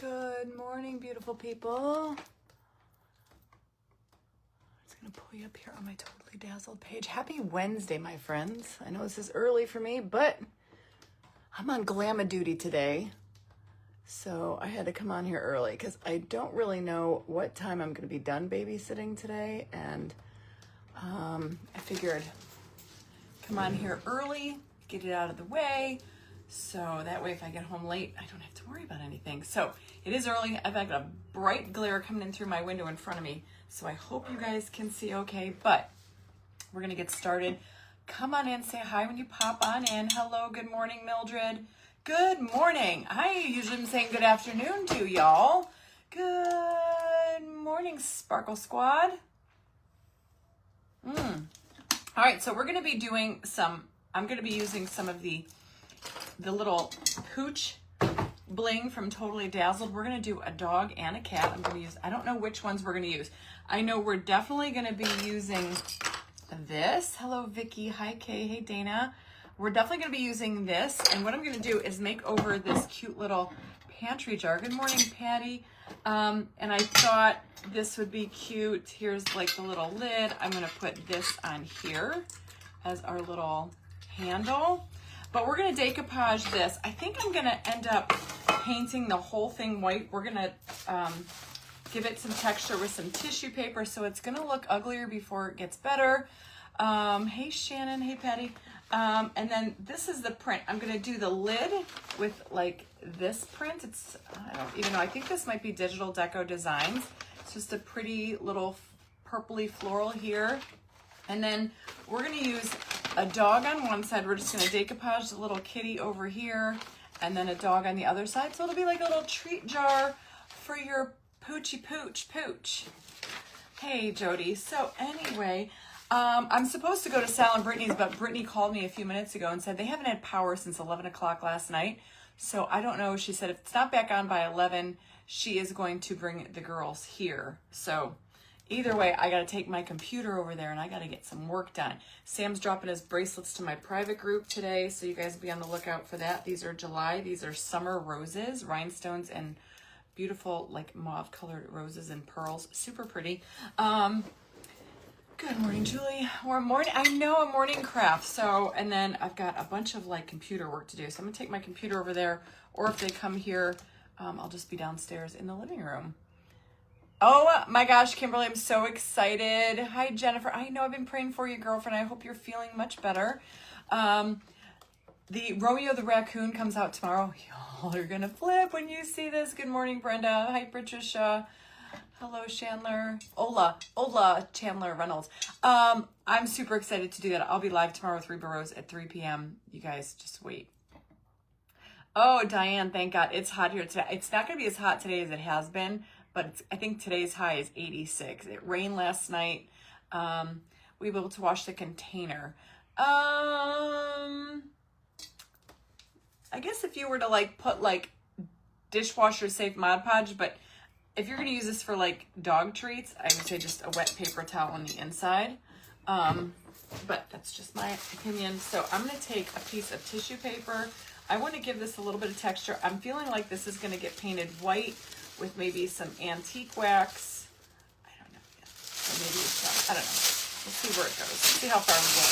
Good morning, beautiful people. I'm just gonna pull you up here on my Totally Dazzled page. Happy Wednesday, my friends. I know this is early for me, but I'm on glamma duty today. So I had to come on here early because I don't really know what time I'm gonna be done babysitting today. And I figured come on here early, get it out of the way. So that way, if I get home late, I don't have to worry about anything. So it is early. I've got a bright glare coming in through my window in front of me. So I hope you guys can see okay, but we're gonna get started. Come on in, say hi when you pop on in. Hello, good morning, Mildred. Good morning. I usually am saying good afternoon to y'all. Good morning, Sparkle Squad. All right, so we're gonna be doing I'm gonna be using some of the little pooch bling from Totally Dazzled. We're gonna do a dog and a cat. I don't know which ones we're gonna use. I know we're definitely gonna be using this. Hello, Vicky. Hi, Kay. Hey, Dana. We're definitely gonna be using this. And what I'm gonna do is make over this cute little pantry jar. Good morning, Patty. And I thought this would be cute. Here's like the little lid. I'm gonna put this on here as our little handle. But we're gonna decoupage this. I think I'm gonna end up painting the whole thing white. We're gonna give it some texture with some tissue paper, so it's gonna look uglier before it gets better. Hey Shannon, hey Patty. And then this is the print. I'm gonna do the lid with like this print. I don't even know, I think this might be Digital Deco Designs. It's just a pretty little purpley floral here. And then we're gonna use a dog on one side. We're just gonna decoupage the little kitty over here and then a dog on the other side. So it'll be like a little treat jar for your poochy pooch. Hey, Jody. So anyway, I'm supposed to go to Sal and Brittany's, but Brittany called me a few minutes ago and said they haven't had power since 11 o'clock last night. So I don't know. She said if it's not back on by 11, she is going to bring the girls here. So either way, I got to take my computer over there and I got to get some work done. Sam's dropping his bracelets to my private group today, so you guys be on the lookout for that. These are July. These are summer roses, rhinestones, and beautiful like mauve colored roses and pearls. Super pretty. Good morning, Julie. I know a morning craft. So, and then I've got a bunch of like computer work to do. So I'm gonna take my computer over there, or if they come here, I'll just be downstairs in the living room. Oh my gosh, Kimberly, I'm so excited. Hi, Jennifer. I know I've been praying for you, girlfriend. I hope you're feeling much better. The Romeo the Raccoon comes out tomorrow. Y'all are gonna flip when you see this. Good morning, Brenda. Hi, Patricia. Hello, Chandler. Ola Chandler Reynolds. I'm super excited to do that. I'll be live tomorrow with Reba Rose at 3 p.m. You guys just wait. Oh, Diane, thank God. It's hot here today. It's not going to be as hot today as it has been, but I think today's high is 86. It rained last night. We were able to wash the container. I guess if you were to like put like dishwasher safe Mod Podge, but if you're going to use this for like dog treats, I would say just a wet paper towel on the inside. But that's just my opinion. So I'm going to take a piece of tissue paper. I want to give this a little bit of texture. I'm feeling like this is going to get painted white with maybe some antique wax. I don't know. Yeah. Or maybe some, I don't know. We'll see where it goes. Let's see how far we go.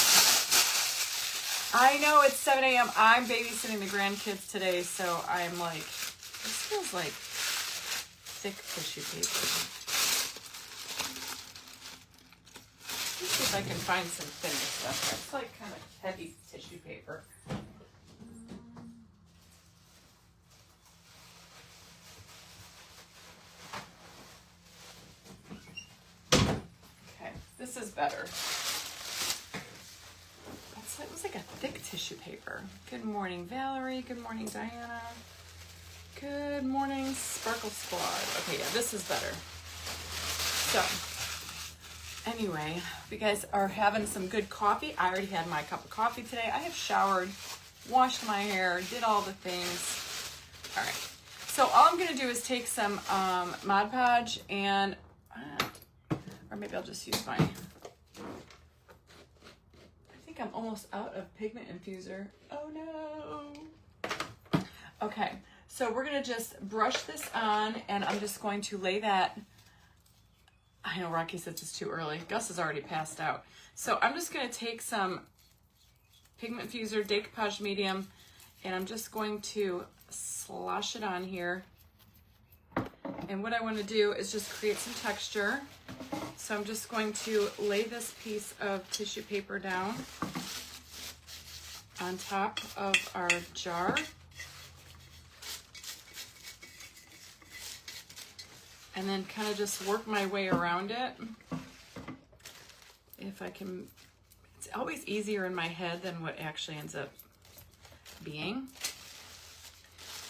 I know it's 7 a.m. I'm babysitting the grandkids today, so I'm like, this feels like thick tissue paper. Let's see if I can find some thinner stuff. That's like kind of heavy tissue paper. Okay, this is better. It was like a thick tissue paper. Good morning, Valerie. Good morning, Diana. Good morning, Sparkle Squad. Okay, yeah, this is better. So, anyway, if you guys are having some good coffee, I already had my cup of coffee today. I have showered, washed my hair, did all the things. All right. So all I'm going to do is take some Mod Podge and, or maybe I'll just use my, I'm almost out of pigment infuser. Oh no. Okay, So we're gonna just brush this on, and I'm just going to lay that. I know Rocky says it's too early. Gus is already passed out. So I'm just gonna take some pigment fuser, Decoupage medium, and I'm just going to slosh it on here. And what I want to do is just create some texture. So I'm just going to lay this piece of tissue paper down on top of our jar. And then kind of just work my way around it. If I can, it's always easier in my head than what actually ends up being.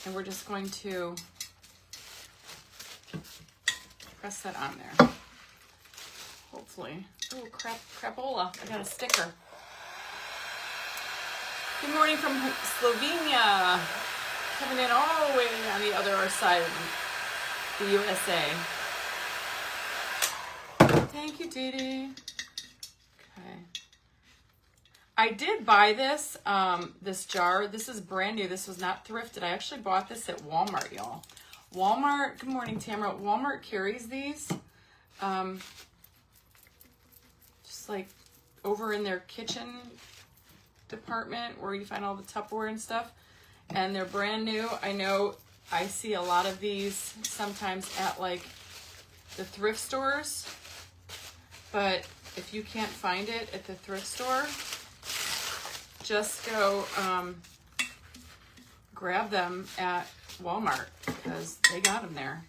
And we're just going to press that on there. Hopefully. Oh, crapola. I got a sticker. Good morning from Slovenia. Coming in all the way on the other side of the USA. Thank you, Dee. Okay. I did buy this, this jar. This is brand new. This was not thrifted. I actually bought this at Walmart, y'all. Walmart, good morning, Tamara. Walmart carries these. Just like over in their kitchen department where you find all the Tupperware and stuff. And they're brand new. I know I see a lot of these sometimes at like the thrift stores. But if you can't find it at the thrift store, just go grab them at Walmart because they got them there.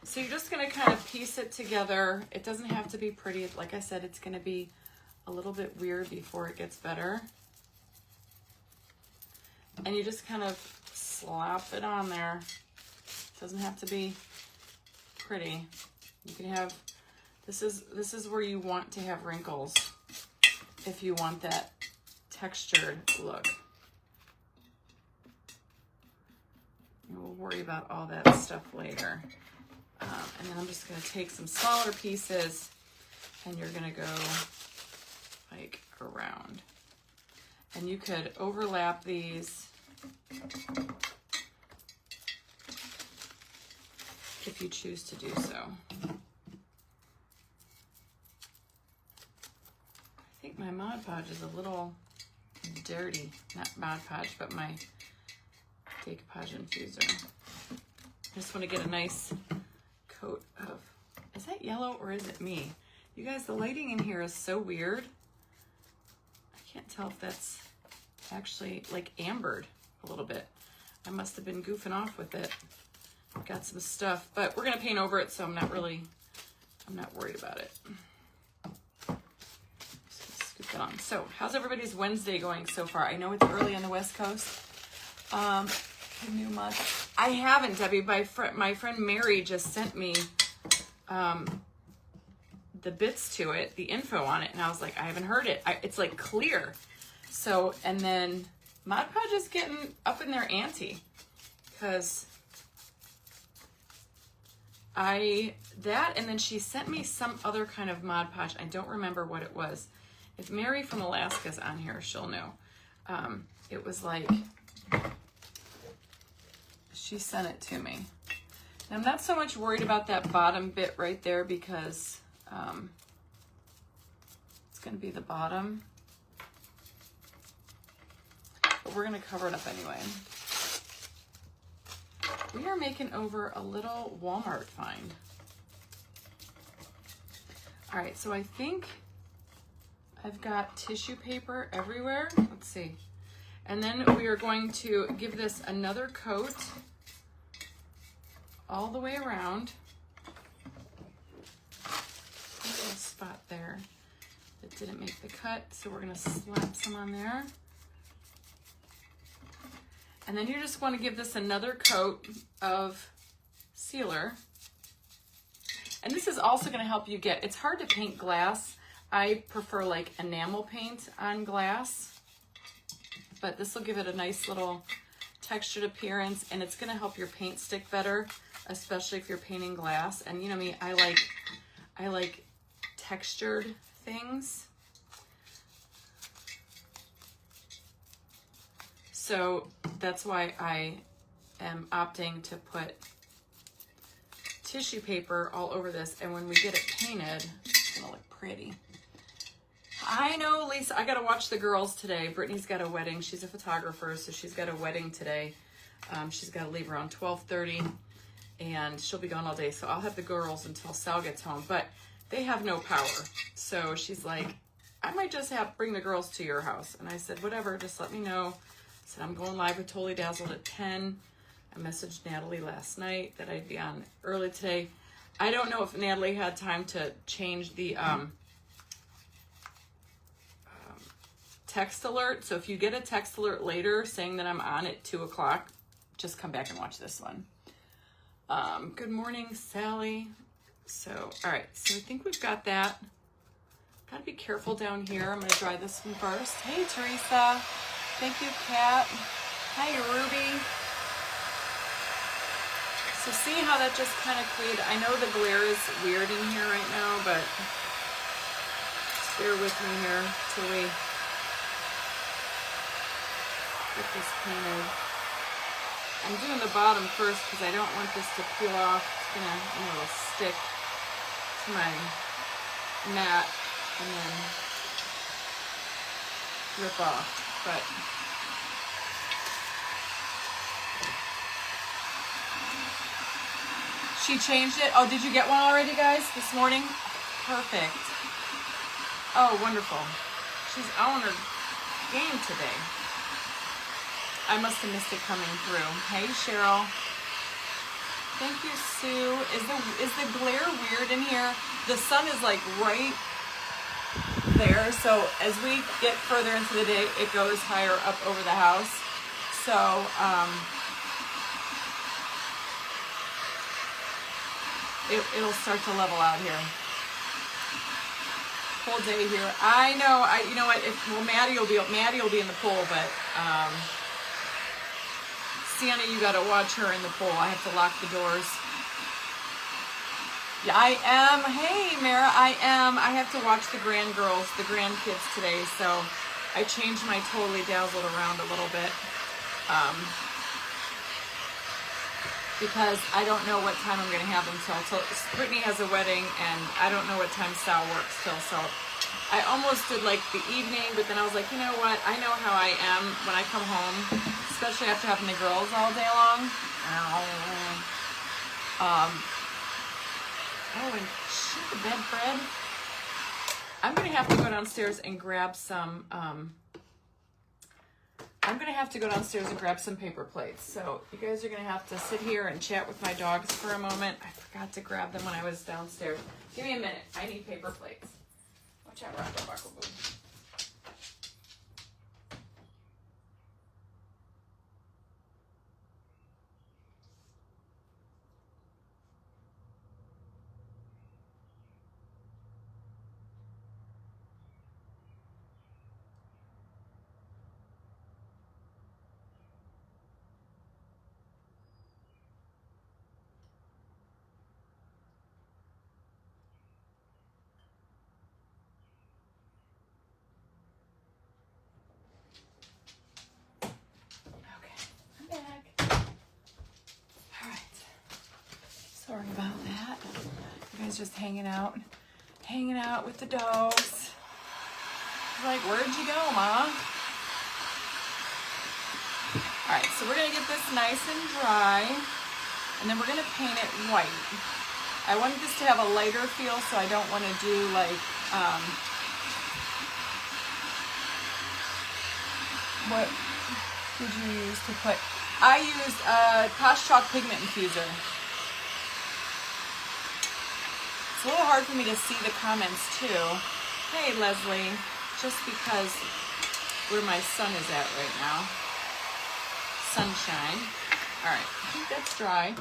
So you're just going to kind of piece it together. It doesn't have to be pretty. Like I said, it's going to be a little bit weird before it gets better. And you just kind of slap it on there. It doesn't have to be pretty. You can have, this is where you want to have wrinkles if you want that textured look. And we'll worry about all that stuff later. And then I'm just going to take some smaller pieces and you're going to go like around. And you could overlap these if you choose to do so. I think my Mod Podge is a little dirty. Not Mod Podge, but my Decoupage infuser. I just want to get a nice coat of, is that yellow or is it me? You guys, the lighting in here is so weird. I can't tell if that's actually like ambered a little bit. I must have been goofing off with it. I've got some stuff, but we're gonna paint over it, so I'm not worried about it. Just scoop it on. So how's everybody's Wednesday going so far? I know it's early on the West Coast. New month. I haven't, Debbie. My friend Mary just sent me the bits to it, the info on it, and I was like, I haven't heard it. It's like clear. So, and then Mod Podge is getting up in their ante because and then she sent me some other kind of Mod Podge. I don't remember what it was. If Mary from Alaska's on here, she'll know. It was like, she sent it to me. And I'm not so much worried about that bottom bit right there because it's going to be the bottom. But we're going to cover it up anyway. We are making over a little Walmart find. All right, so I think I've got tissue paper everywhere. Let's see. And then we are going to give this another coat all the way around. A little spot there that didn't make the cut, so we're gonna slap some on there. And then you just want to give this another coat of sealer. And this is also going to help you get, it's hard to paint glass. I prefer like enamel paint on glass, but this will give it a nice little textured appearance, and it's going to help your paint stick better, especially if you're painting glass. And you know me, I like textured things. So that's why I am opting to put tissue paper all over this, and when we get it painted, it's gonna look pretty. I know, Lisa, I gotta watch the girls today. Brittany's got a wedding. She's a photographer, so she's got a wedding today. She's gotta leave around 12:30, and she'll be gone all day, so I'll have the girls until Sal gets home, but they have no power. So she's like, I might just bring the girls to your house. And I said, whatever, just let me know. I said, I'm going live with Totally Dazzled at 10. I messaged Natalie last night that I'd be on early today. I don't know if Natalie had time to change the text alert. So if you get a text alert later saying that I'm on at 2 o'clock, just come back and watch this one. Good morning, Sally. So, all right, so I think we've got that. Gotta be careful down here. I'm gonna dry this one first. Hey, Teresa. Thank you, Kat. Hi, Ruby. So see how that just kind of created, I know the glare is weird in here right now, but just bear with me here till we get this painted. I'm doing the bottom first because I don't want this to peel off. It's gonna, stick to my mat and then rip off. But she changed it. Oh, did you get one already, guys, this morning? Perfect. Oh, wonderful. She's on her game today. I must have missed it coming through. Hey, Cheryl. Thank you, Sue. Is the glare weird in here? The sun is like right there. So as we get further into the day, it goes higher up over the house. So, it'll start to level out here. Full day here. I know. You know what? Maddie will be in the pool, but Sienna, you got to watch her in the pool. I have to lock the doors. Yeah, I am. Hey, Mara, I am. I have to watch the grandkids today, so I changed my Totally Dazzled around a little bit. Because I don't know what time I'm going to have them till. So Brittany has a wedding, and I don't know what time Sal works till. So I almost did like the evening, but then I was like, you know what? I know how I am when I come home, especially after having the girls all day long. Oh, and shit, the bed, Fred. I'm going to have to go downstairs and grab some, paper plates. So you guys are going to have to sit here and chat with my dogs for a moment. I forgot to grab them when I was downstairs. Give me a minute. I need paper plates. Watch out, Rocco Buckle Boo. Sorry about that. You guys just hanging out with the dogs. Like, where'd you go, Ma? All right, so we're gonna get this nice and dry, and then we're gonna paint it white. I wanted this to have a lighter feel, so I don't want to do like, what did you use to put? I used Posh Chalk Pigment Infuser. It's a little hard for me to see the comments too. Hey, Leslie, just because where my sun is at right now. Sunshine. All right, I think that's dry.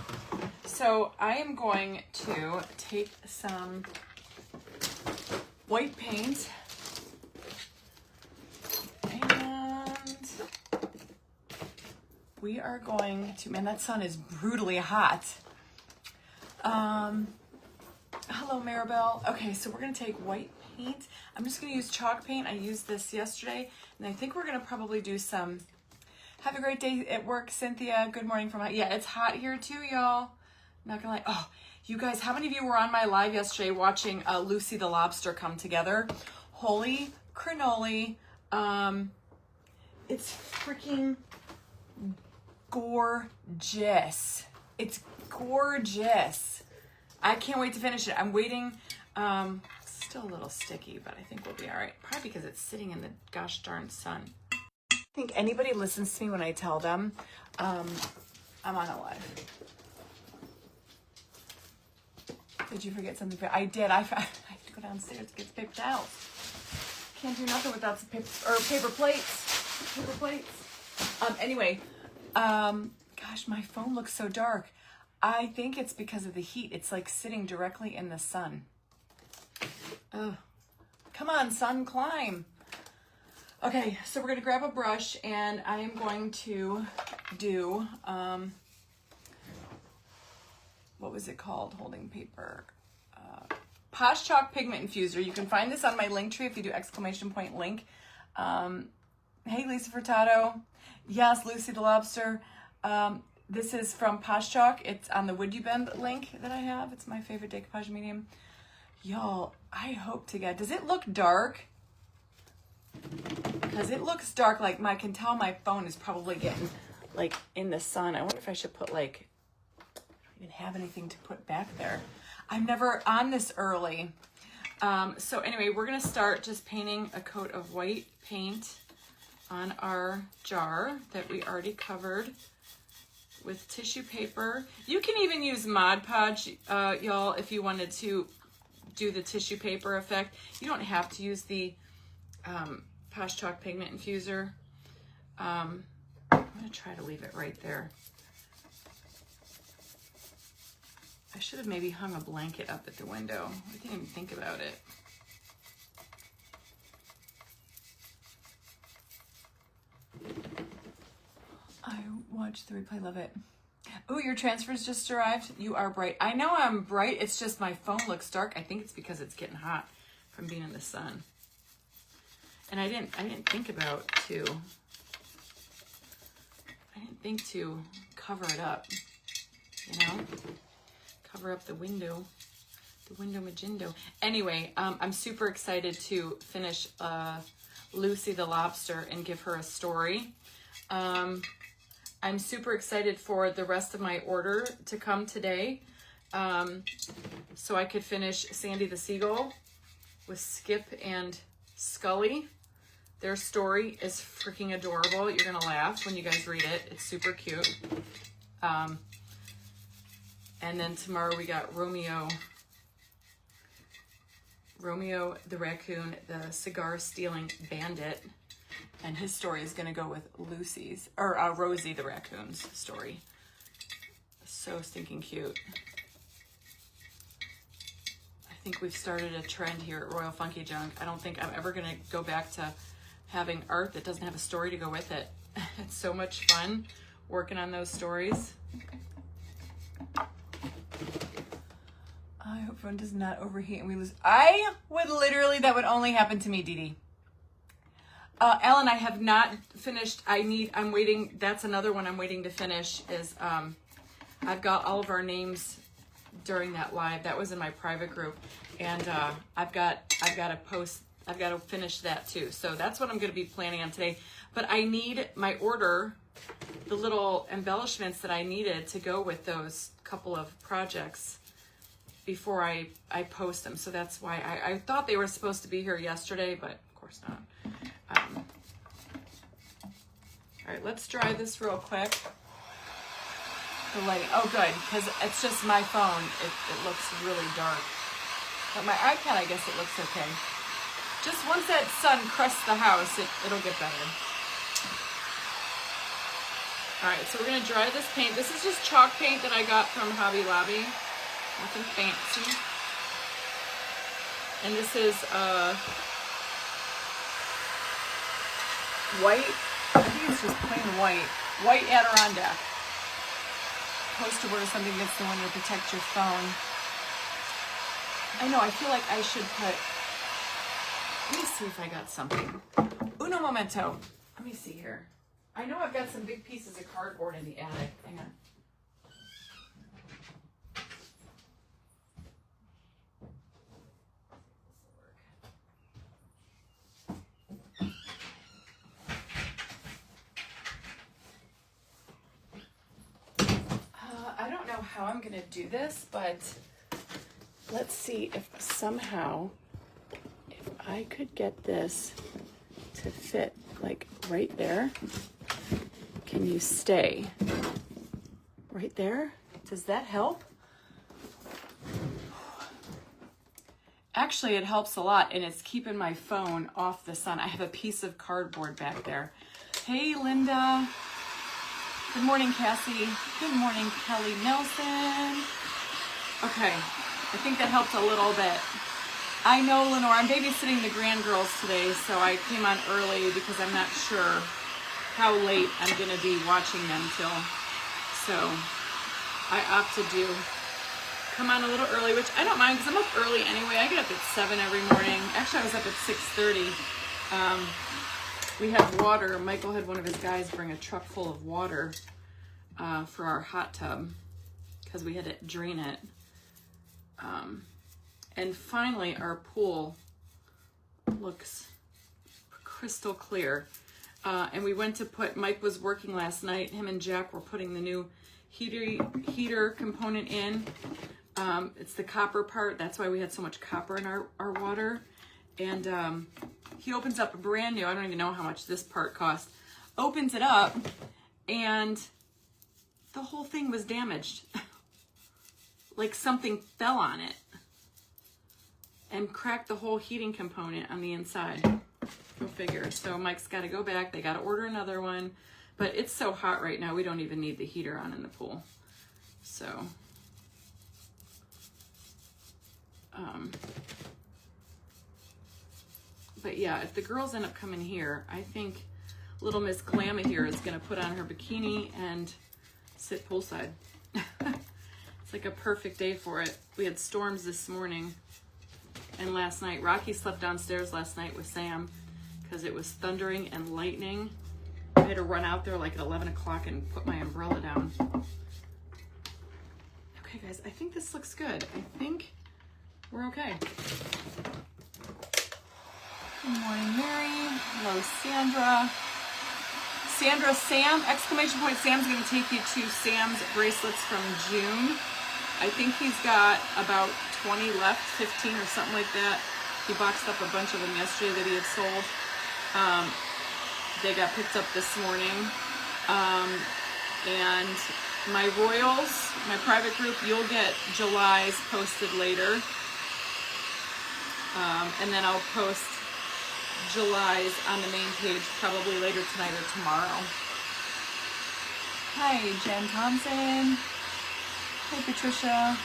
So I am going to take some white paint and we are going to, man, that sun is brutally hot. Hello, Maribel. Okay, so we're going to take white paint. I'm just going to use chalk paint. I used this yesterday, and I think we're going to probably do some Have a great day at work, Cynthia. Good morning from yeah, it's hot here too, y'all. Not gonna lie. Oh, you guys, how many of you were on my live yesterday watching Lucy the Lobster come together? Holy cannoli. It's freaking gorgeous. It's gorgeous. I can't wait to finish it. I'm waiting. Still a little sticky, but I think we'll be all right. Probably because it's sitting in the gosh darn sun. I think anybody listens to me when I tell them I'm on a live. Did you forget something? I did. I have to go downstairs to get the paper towels. Can't do nothing without some paper plates. Paper plates. Anyway, gosh, my phone looks so dark. I think it's because of the heat. It's like sitting directly in the sun. Oh, come on, sun, climb. Okay, so we're gonna grab a brush and I am going to do, what was it called? Holding paper. Posh Chalk Pigment Infuser. You can find this on my link tree if you do ! link. Hey, Lisa Furtado. Yes, Lucy the Lobster. This is from Posh Chalk. It's on the Would You Bend link that I have. It's my favorite decoupage medium. Y'all, I hope to get, does it look dark? Because it looks dark, like I can tell my phone is probably getting like in the sun. I wonder if I should put like, I don't even have anything to put back there. I'm never on this early. So anyway, we're gonna start just painting a coat of white paint on our jar that we already covered with tissue paper. You can even use Mod Podge, y'all, if you wanted to do the tissue paper effect. You don't have to use the Posh Chalk Pigment Infuser. I'm gonna try to leave it right there. I should have maybe hung a blanket up at the window. I didn't even think about it. I watched the replay, love it. Oh, your transfers just arrived. You are bright. I know I'm bright. It's just my phone looks dark. I think it's because it's getting hot from being in the sun. And I didn't think about to. I didn't think to cover it up. You know, cover up the window magendo. Anyway, I'm super excited to finish Lucy the Lobster and give her a story. I'm super excited for the rest of my order to come today. So I could finish Sandy the Seagull with Skip and Scully. Their story is freaking adorable. You're gonna laugh when you guys read it. It's super cute. And then tomorrow we got Romeo the Raccoon, the cigar-stealing bandit. And his story is going to go with Rosie the Raccoon's story. So stinking cute. I think we've started a trend here at Royal Funky Junk. I don't think I'm ever going to go back to having art that doesn't have a story to go with it. It's so much fun working on those stories. I hope phone does not overheat and we lose. I would literally, that would only happen to me, Dee Dee. Ellen, I have not finished. I'm waiting. That's another one I'm waiting to finish is, I've got all of our names during that live. That was in my private group. And, I've got to finish that too. So that's what I'm going to be planning on today. But I need my order, the little embellishments that I needed to go with those couple of projects before I post them. So that's why I thought they were supposed to be here yesterday, but of course not. All right, let's dry this real quick. The lighting, oh good, because it's just my phone. It looks really dark. But my iPad, I guess it looks okay. Just once that sun crusts the house, it'll get better. All right, so we're gonna dry this paint. This is just chalk paint that I got from Hobby Lobby. Nothing fancy. And this is white, I think it's just plain white Adirondack. Poster board or something that's the one to protect your phone. I know, I feel like I should put, let me see if I got something. Uno momento. Let me see here. I know I've got some big pieces of cardboard in the attic. Hang on. I don't know how I'm gonna do this, but let's see if somehow, if I could get this to fit like right there. Can you stay right there? Does that help? Actually, it helps a lot, and it's keeping my phone off the sun. I have a piece of cardboard back there. Hey, Linda. Good morning, Cassie. Good morning, Kelly Nelson. Okay, I think that helped a little bit. I know, Lenore, I'm babysitting the grand girls today, so I came on early because I'm not sure how late I'm going to be watching them till. So I opt to come on a little early, which I don't mind because I'm up early anyway. I get up at 7 every morning. Actually, I was up at 6:30. We had water. Michael had one of his guys bring a truck full of water for our hot tub because we had to drain it. And finally, our pool looks crystal clear. And we went to Mike was working last night. Him and Jack were putting the new heater component in. It's the copper part. That's why we had so much copper in our water. And he opens up a brand new, I don't even know how much this part cost, opens it up, and the whole thing was damaged. Like something fell on it and cracked the whole heating component on the inside. Go figure. So Mike's got to go back. They got to order another one. But it's so hot right now, we don't even need the heater on in the pool. So, but yeah, if the girls end up coming here, I think little Miss Glamma here is going to put on her bikini and sit poolside. It's like a perfect day for it. We had storms this morning and last night. Rocky slept downstairs last night with Sam because it was thundering and lightning. I had to run out there like at 11 o'clock and put my umbrella down. Okay, guys, I think this looks good. I think we're okay. Good morning, Mary. Hello, Sandra. Sandra, Sam, exclamation point, Sam's going to take you to Sam's bracelets from June. I think he's got about 20 left, 15 or something like that. He boxed up a bunch of them yesterday that he had sold. They got picked up this morning. And my Royals, my private group, you'll get July's posted later. And then I'll post July's on the main page probably later tonight or tomorrow. Hi, Jen Thompson. Hi, Patricia.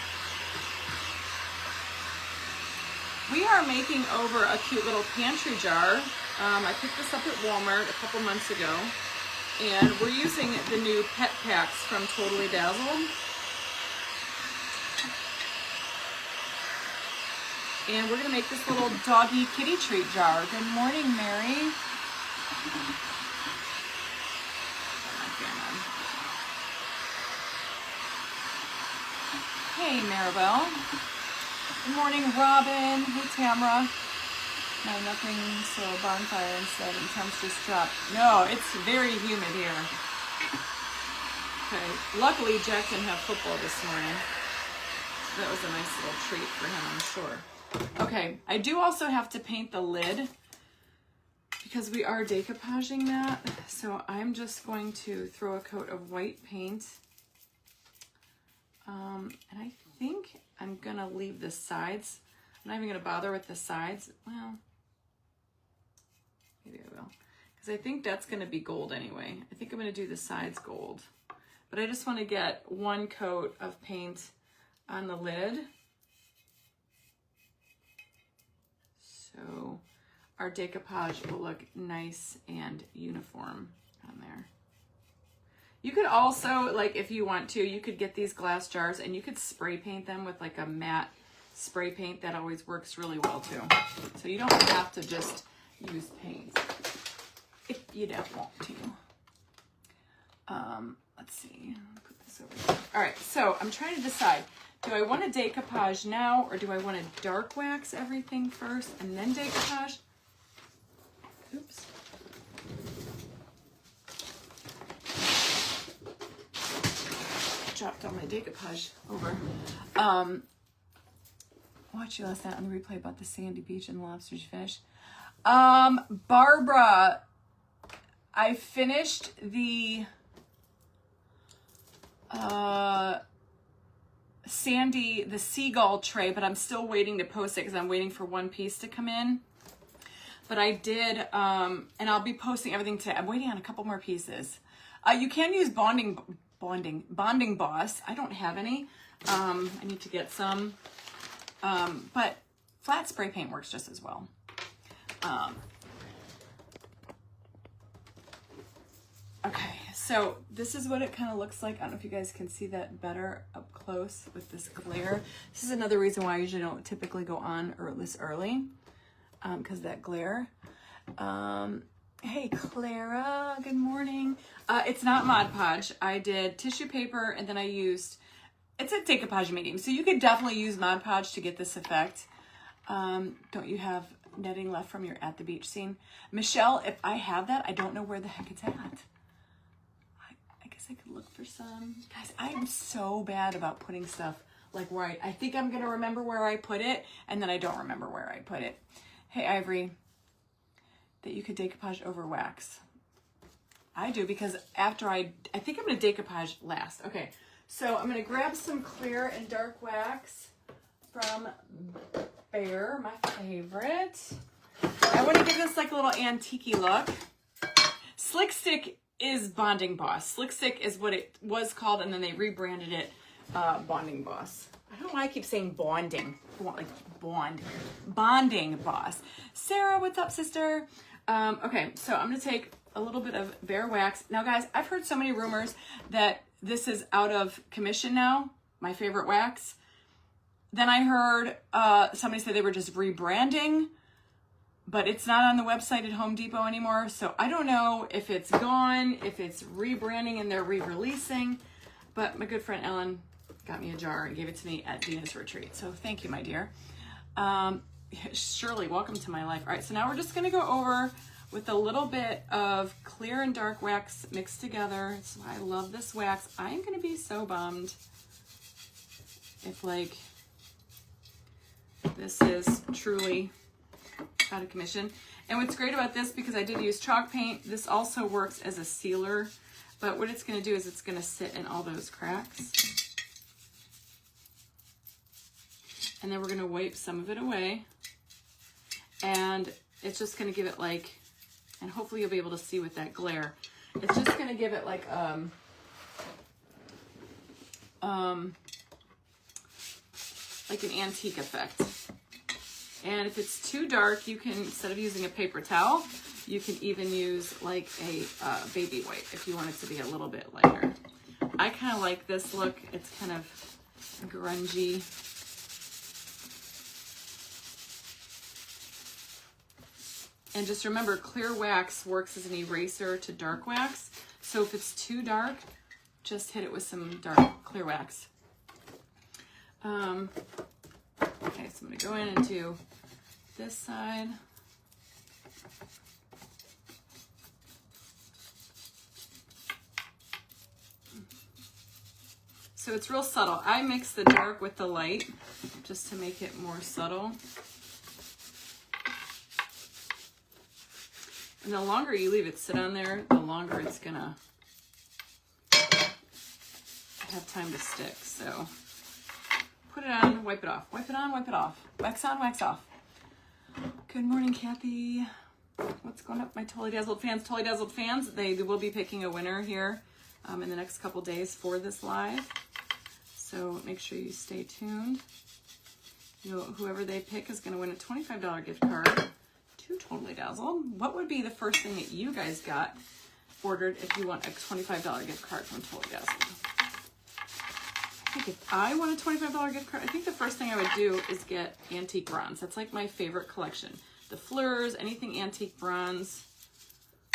We are making over a cute little pantry jar. I picked this up at Walmart a couple months ago, and we're using the new pet packs from Totally Dazzled. And we're gonna make this little doggy kitty treat jar. Good morning, Mary. Hey, Maribel. Good morning, Robin. Hey, Tamara. No, nothing, so bonfire instead, and temps just dropped. No, it's very humid here. Okay, luckily Jack didn't have football this morning. That was a nice little treat for him, I'm sure. Okay, I do also have to paint the lid because we are decoupaging that. So I'm just going to throw a coat of white paint. And I think I'm gonna leave the sides. I'm not even gonna bother with the sides. Well, maybe I will. Because I think that's gonna be gold anyway. I think I'm gonna do the sides gold. But I just wanna get one coat of paint on the lid. So our decoupage will look nice and uniform on there. You could also, like if you want to, you could get these glass jars and you could spray paint them with like a matte spray paint. That always works really well too. So you don't have to just use paint if you don't want to. Let's see. I'll put this over here. All right, so I'm trying to decide. Do I want to decoupage now, or do I want to dark wax everything first and then decoupage? Oops. Dropped all my decoupage over. Watched you last night on the replay about the sandy beach and the lobsters you finished. Barbara, I finished the the seagull tray, but I'm still waiting to post it because I'm waiting for one piece to come in. But I did, and I'll be posting everything today. I'm waiting on a couple more pieces. You can use bonding boss. I don't have any. I need to get some. But flat spray paint works just as well. Okay, so this is what it kind of looks like. I don't know if you guys can see that better up close with this glare. This is another reason why I usually don't typically go on this early, because of that glare. Hey, Clara, good morning. It's not Mod Podge. I did tissue paper, and then I used, it's a decoupage medium, so you could definitely use Mod Podge to get this effect. Don't you have netting left from your at the beach scene? Michelle, if I have that, I don't know where the heck it's at. I guess I could look for some. Guys, I am so bad about putting stuff like where I think I'm going to remember where I put it, and then I don't remember where I put it. Hey, Ivory, that you could decoupage over wax. I do, because after I think I'm going to decoupage last. Okay, so I'm going to grab some clear and dark wax from Bear, my favorite. I want to give this like a little antique-y look. Slick Stick is Bonding Boss. Slick Stick is what it was called, and then they rebranded it Bonding Boss. I don't know why I keep saying bonding. Like Bonding Boss. Sarah, what's up, sister? Okay, so I'm going to take a little bit of Bear wax. Now, guys, I've heard so many rumors that this is out of commission now, my favorite wax. Then I heard somebody say they were just rebranding, but it's not on the website at Home Depot anymore. So I don't know if it's gone, if it's rebranding and they're re-releasing. But my good friend Ellen got me a jar and gave it to me at Dina's retreat. So thank you, my dear. Shirley, welcome to my life. All right, so now we're just going to go over with a little bit of clear and dark wax mixed together. That's why I love this wax. I'm going to be so bummed if, like, this is truly out of commission. And what's great about this, because I did use chalk paint, this also works as a sealer. But what it's going to do is it's going to sit in all those cracks. And then we're going to wipe some of it away. And it's just going to give it like, and hopefully you'll be able to see with that glare, it's just going to give it like an antique effect. And if it's too dark, you can, instead of using a paper towel, you can even use like a baby wipe if you want it to be a little bit lighter. I kind of like this look. It's kind of grungy. And just remember, clear wax works as an eraser to dark wax. So if it's too dark, just hit it with some dark clear wax. Okay, so I'm going to go in and do this side. So it's real subtle. I mix the dark with the light just to make it more subtle. And the longer you leave it sit on there, the longer it's gonna have time to stick. So put it on, wipe it off. Wipe it on, wipe it off. Wax on, wax off. Good morning, Kathy. What's going up, my Totally Dazzled fans? Totally Dazzled fans, they will be picking a winner here in the next couple days for this live. So make sure you stay tuned. You know, whoever they pick is going to win a $25 gift card to Totally Dazzled. What would be the first thing that you guys got ordered if you want a $25 gift card from Totally Dazzled? I think if I want a $25 gift card, I think the first thing I would do is get antique bronze. That's like my favorite collection. The fleurs, anything antique bronze.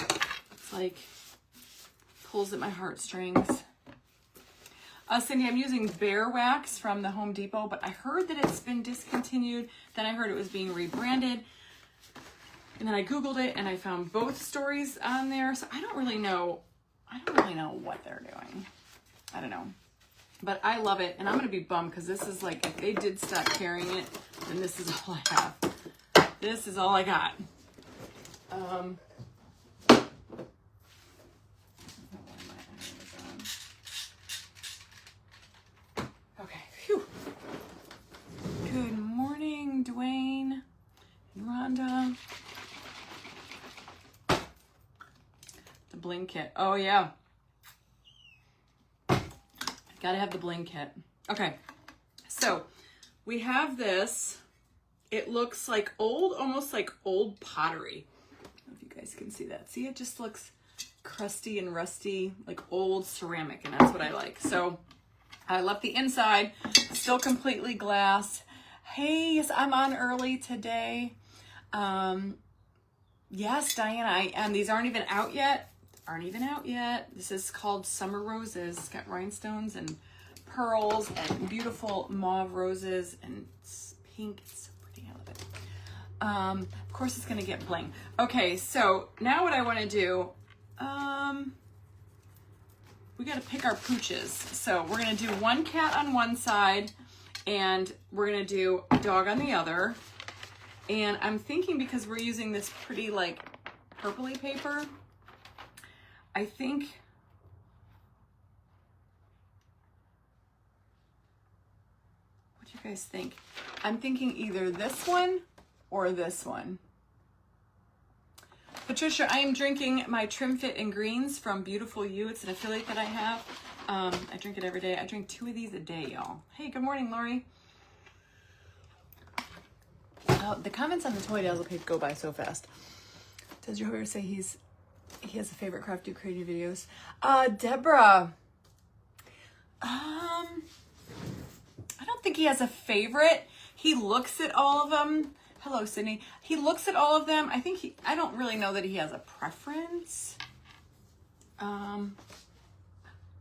It's like pulls at my heartstrings. Cindy, I'm using Bear Wax from the Home Depot, but I heard that it's been discontinued. Then I heard it was being rebranded. And then I Googled it and I found both stories on there. So I don't really know what they're doing. I don't know. But I love it. And I'm going to be bummed because this is like, if they did stop carrying it, then this is all I have. This is all I got. Okay. Phew. Good morning, Dwayne and Rhonda. The bling kit. Oh, yeah. Gotta have the bling kit. Okay. So we have this. It looks like old, almost like old pottery. I don't know if you guys can see that. See, it just looks crusty and rusty, like old ceramic, and that's what I like. So I left the inside, still completely glass. Hey, yes, I'm on early today. Yes, Diana, I am. These aren't even out yet. This is called Summer Roses. It's got rhinestones and pearls and beautiful mauve roses, and it's pink. It's so pretty. I love it. Of course, it's going to get bling. Okay, so now what I want to do, we got to pick our pooches. So we're going to do one cat on one side, and we're going to do a dog on the other. And I'm thinking, because we're using this pretty like purpley paper, I think what do you guys think? I'm thinking either this one or this one. Patricia, I am drinking my Trim Fit in Greens from Beautiful You. It's an affiliate that I have. I drink it every day. I drink 2 of these a day, y'all. Hey, good morning, Lori. The comments on the Toy Dazzle page go by so fast. Does your Hoyer say he has a favorite craft do creative videos? Deborah. I don't think he has a favorite. He looks at all of them. Hello, Sydney. He looks at all of them. I don't really know that he has a preference.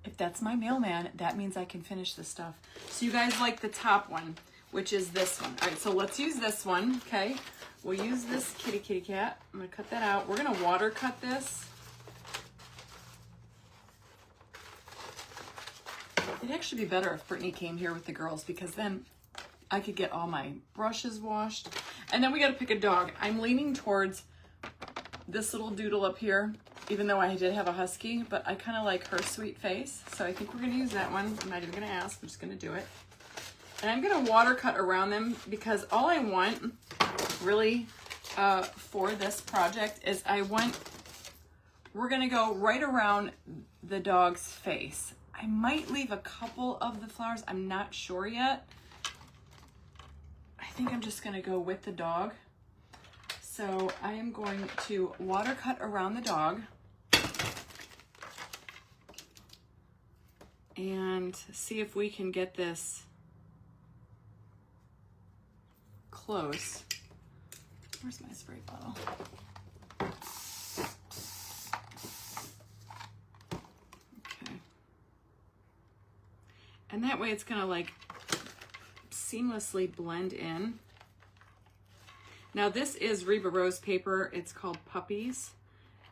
If that's my mailman, that means I can finish this stuff. So you guys like the top one, which is this one. All right, so let's use this one, okay? We'll use this kitty cat. I'm gonna cut that out. We're gonna water cut this. It'd actually be better if Brittany came here with the girls, because then I could get all my brushes washed. And then we gotta pick a dog. I'm leaning towards this little doodle up here, even though I did have a husky, but I kind of like her sweet face. So I think we're gonna use that one. I'm not even gonna ask, I'm just gonna do it. And I'm gonna water cut around them, because all I want really for this project is we're gonna go right around the dog's face. I might leave a couple of the flowers, I'm not sure yet. I think I'm just gonna go with the dog. So I am going to water cut around the dog and see if we can get this close. Where's my spray bottle? Okay. And that way it's gonna like seamlessly blend in. Now this is Reba Rose paper. It's called Puppies.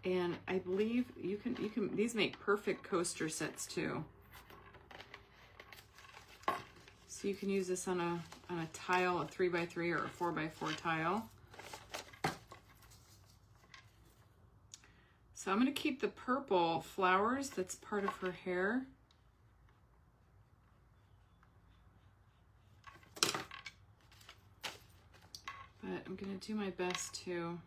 And I believe you can, these make perfect coaster sets too. So you can use this on a tile, a 3x3 or a 4x4 tile. So I'm going to keep the purple flowers. That's part of her hair. But I'm going to do my best to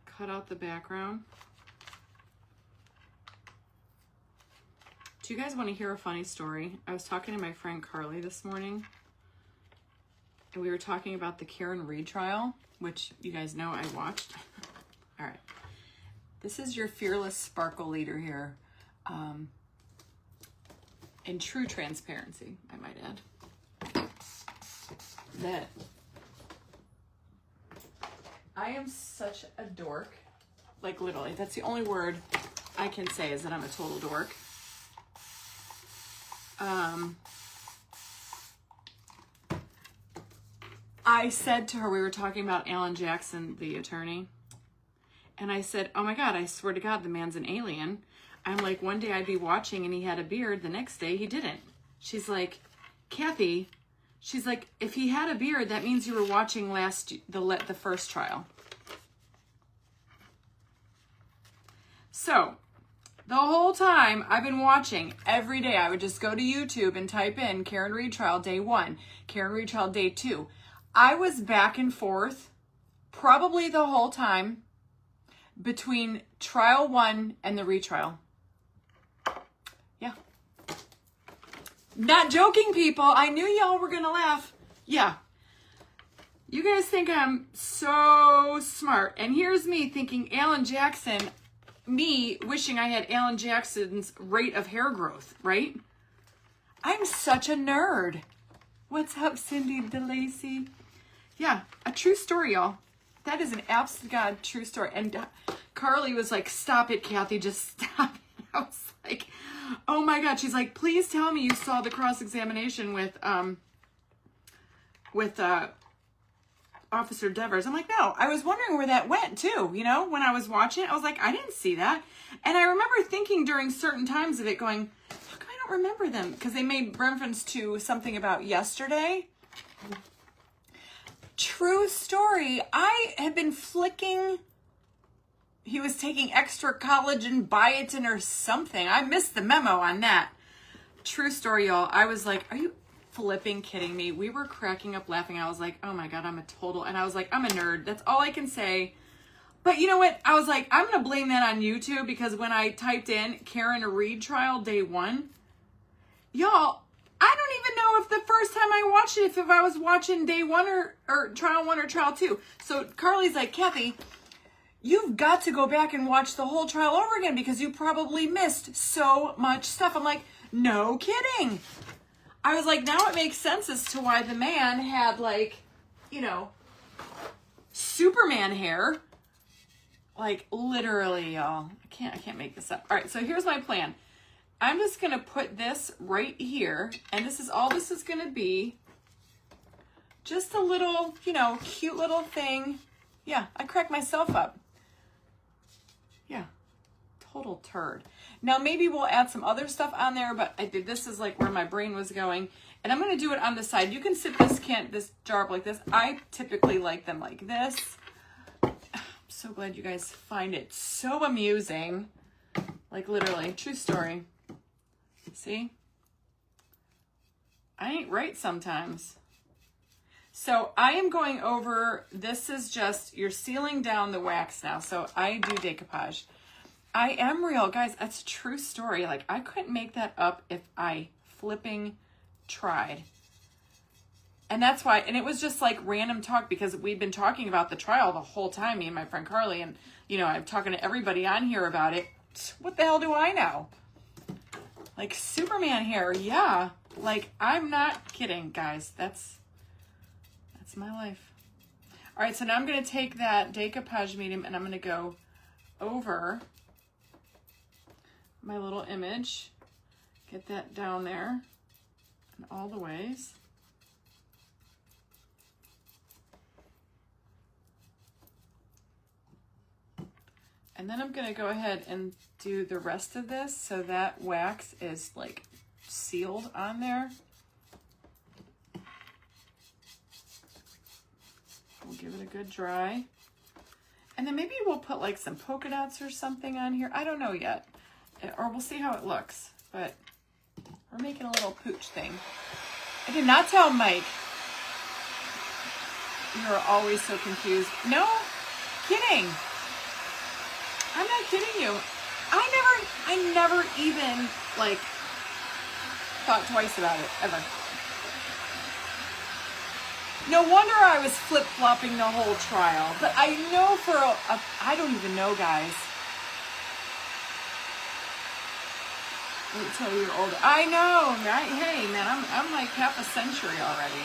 cut out the background. Do you guys want to hear a funny story? I was talking to my friend Carly this morning, and we were talking about the Karen Reed trial, which you guys know I watched. All right. This is your Fearless Sparkle Leader here. In true transparency, I might add. That I am such a dork Like literally, that's the only word I can say is that I'm a total dork. I said to her, we were talking about Alan Jackson, the attorney. And I said, oh my God, I swear to God, the man's an alien. I'm like, one day I'd be watching and he had a beard. The next day he didn't. She's like, Kathy, she's like, if he had a beard, that means you were watching the first trial. So the whole time I've been watching, every day I would just go to YouTube and type in Karen Reed trial day 1, Karen Reed trial day 2. I was back and forth probably the whole time between trial 1 and the retrial. Yeah. Not joking, people. I knew y'all were going to laugh. Yeah. You guys think I'm so smart. And here's me thinking Alan Jackson, me wishing I had Alan Jackson's rate of hair growth, right? I'm such a nerd. What's up, Cindy DeLacy? Yeah, a true story, y'all. That is an absolute God true story. And Carly was like, stop it, Kathy, just stop it. I was like, oh my God. She's like, please tell me you saw the cross-examination with Officer Devers. I'm like, no, I was wondering where that went too. You know, when I was watching it, I was like, I didn't see that. And I remember thinking during certain times of it going, how come I don't remember them? Because they made reference to something about yesterday. True story. I had been flicking. He was taking extra collagen biotin or something. I missed the memo on that. True story, y'all. I was like, are you flipping kidding me? We were cracking up laughing. I was like, oh my God, I'm a total. And I was like, I'm a nerd. That's all I can say. But you know what? I was like, I'm going to blame that on YouTube because when I typed in Karen Reed trial day 1, y'all, I don't even know if the first time I watched it, if I was watching day 1 or trial 1 or trial 2. So Carly's like, Kathy, you've got to go back and watch the whole trial over again because you probably missed so much stuff. I'm like, no kidding. I was like, now it makes sense as to why the man had like, you know, Superman hair. Like literally, y'all. I can't make this up. All right, so here's my plan. I'm just going to put this right here, and this is all this is going to be. Just a little, you know, cute little thing. Yeah, I cracked myself up. Yeah, total turd. Now, maybe we'll add some other stuff on there, but I did, this is like where my brain was going. And I'm going to do it on the side. You can sit this jar up like this. I typically like them like this. I'm so glad you guys find it so amusing. Like literally, true story. See? I ain't right sometimes. So I am going over, this is just, you're sealing down the wax now. So I do decoupage. I am real, guys. That's a true story. Like I couldn't make that up if I flipping tried. And that's why, and it was just like random talk because we've been talking about the trial the whole time, me and my friend Carly, and you know, I'm talking to everybody on here about it. What the hell do I know? Like Superman hair, yeah. Like I'm not kidding, guys. That's my life. All right, so now I'm gonna take that decoupage medium and I'm gonna go over my little image, get that down there in all the ways. And then I'm gonna go ahead and do the rest of this so that wax is like sealed on there. We'll give it a good dry. And then maybe we'll put like some polka dots or something on here. I don't know yet. Or we'll see how it looks. But we're making a little pooch thing. I did not tell Mike. You're always so confused. No, kidding. I'm not kidding you. I never even like thought twice about it, ever. No wonder I was flip-flopping the whole trial. But I know for I don't even know, guys. Wait till you're older. I know, right? Hey, man, I'm like half a century already.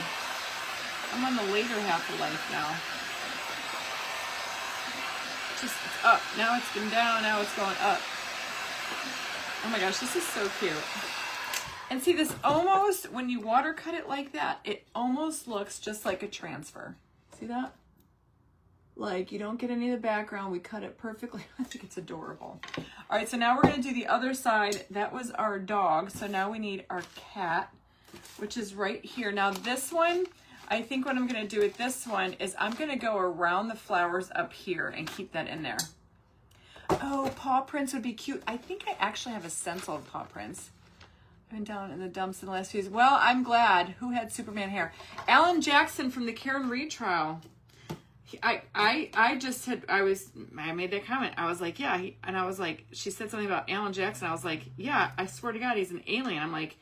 I'm on the later half of life now. it's up. Now it's been down, now it's going up. Oh my gosh, this is so cute. And see, this almost, when you water cut it like that, it almost looks just like a transfer. See that? Like, you don't get any of the background. We cut it perfectly. I think it's adorable. All right, so now we're going to do the other side. That was our dog. So now we need our cat, which is right here. Now this one, I think what I'm going to do with this one is I'm going to go around the flowers up here and keep that in there. Oh, paw prints would be cute. I think I actually have a stencil of paw prints. I've been down in the dumps in the last few years. Well, I'm glad. Who had Superman hair? Alan Jackson from the Karen Reed trial. I made that comment. I was like, yeah. And I was like, she said something about Alan Jackson. I was like, yeah, I swear to God, he's an alien. I'm like,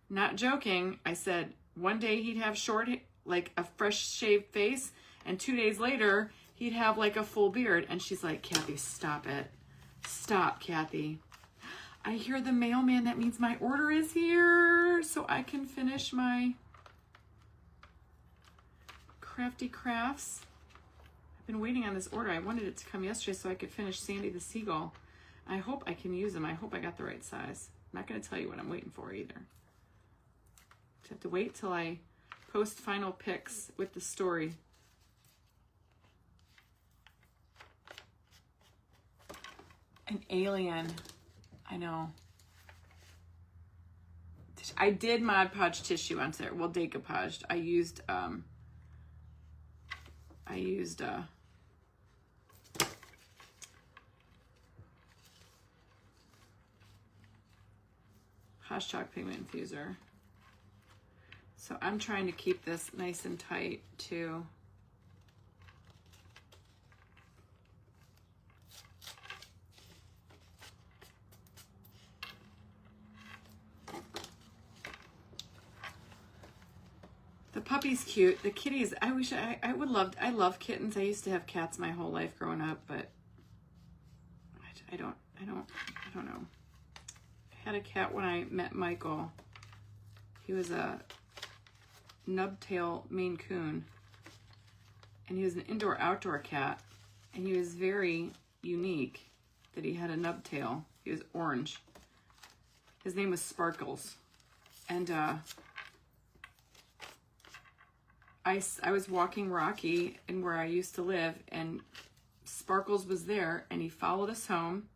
not joking. I said, one day he'd have short, like a fresh shaved face. And 2 days later, he'd have like a full beard. And she's like, Kathy, stop it. Stop, Kathy. I hear the mailman. That means my order is here. So I can finish my crafty crafts. I've been waiting on this order. I wanted it to come yesterday so I could finish Sandy the Seagull. I hope I can use them. I hope I got the right size. I'm not going to tell you what I'm waiting for either. Just have to wait till I post final pics with the story. An alien. I know. I did Mod Podge tissue onto there. Well, decoupaged. I used Hosh Chalk Pigment Infuser. So I'm trying to keep this nice and tight too. The puppy's cute. The kitties, I wish I love kittens. I used to have cats my whole life growing up, but I don't know. I had a cat when I met Michael. He was a nubtail Maine Coon, and he was an indoor-outdoor cat, and he was very unique that he had a nubtail. He was orange. His name was Sparkles, and I was walking Rocky and where I used to live, and Sparkles was there, and he followed us home.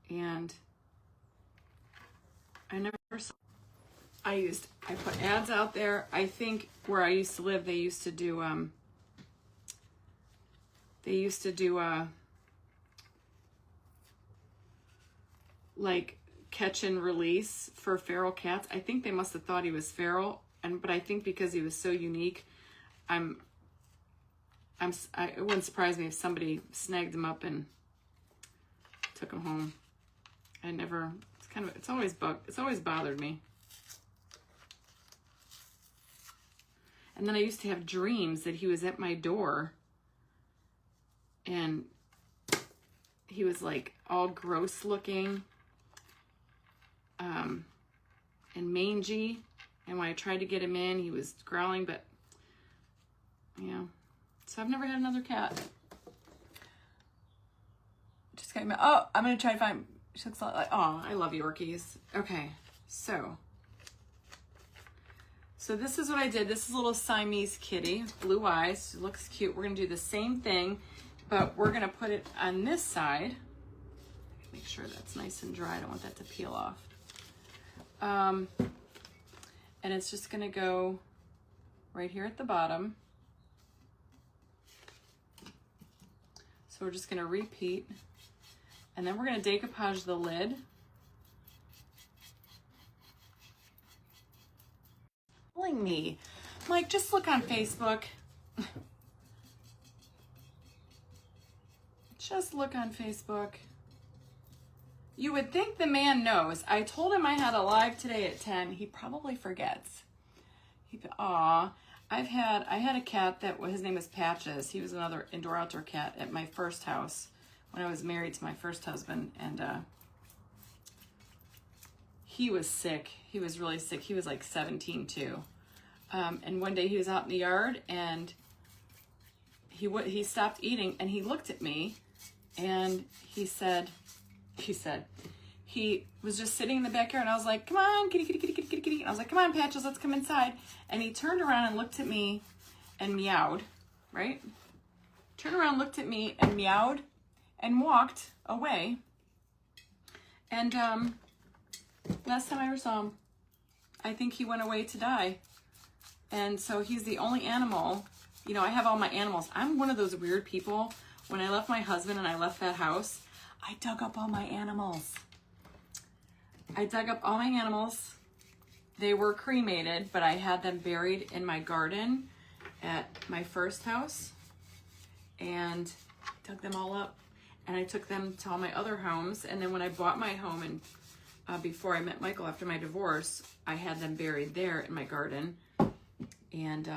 And I never saw. I put ads out there. I think where I used to live, they used to do like catch and release for feral cats. I think they must have thought he was feral. But I think because he was so unique, it wouldn't surprise me if somebody snagged him up and took him home. It's always bothered me. And then I used to have dreams that he was at my door, and he was like all gross looking, and mangy. And when I tried to get him in, he was growling, but, yeah. So I've never had another cat. Just got me. Oh, I'm going to try to find, she looks like, oh, I love Yorkies. Okay, so this is what I did. This is a little Siamese kitty, blue eyes. It looks cute. We're going to do the same thing, but we're going to put it on this side. Make sure that's nice and dry. I don't want that to peel off. And it's just going to go right here at the bottom. So we're just going to repeat. And then we're going to decoupage the lid. Telling me, Mike, just look on Facebook. Just look on Facebook. You would think the man knows. I told him I had a live today at 10. He probably forgets. I had a cat that his name was Patches. He was another indoor-outdoor cat at my first house when I was married to my first husband, and he was sick. He was really sick. He was like 17 too. And one day he was out in the yard, and he stopped eating and he looked at me and he was just sitting in the backyard and I was like, come on, kitty, kitty, kitty, kitty, kitty, kitty. And I was like, come on, Patches, let's come inside. And he turned around and looked at me and meowed, right? Turned around, looked at me and meowed and walked away. And last time I ever saw him, I think he went away to die. And so he's the only animal, you know, I have all my animals. I'm one of those weird people. When I left my husband and I left that house, I dug up all my animals. They were cremated, but I had them buried in my garden at my first house and dug them all up. And I took them to all my other homes. And then when I bought my home and before I met Michael after my divorce, I had them buried there in my garden. And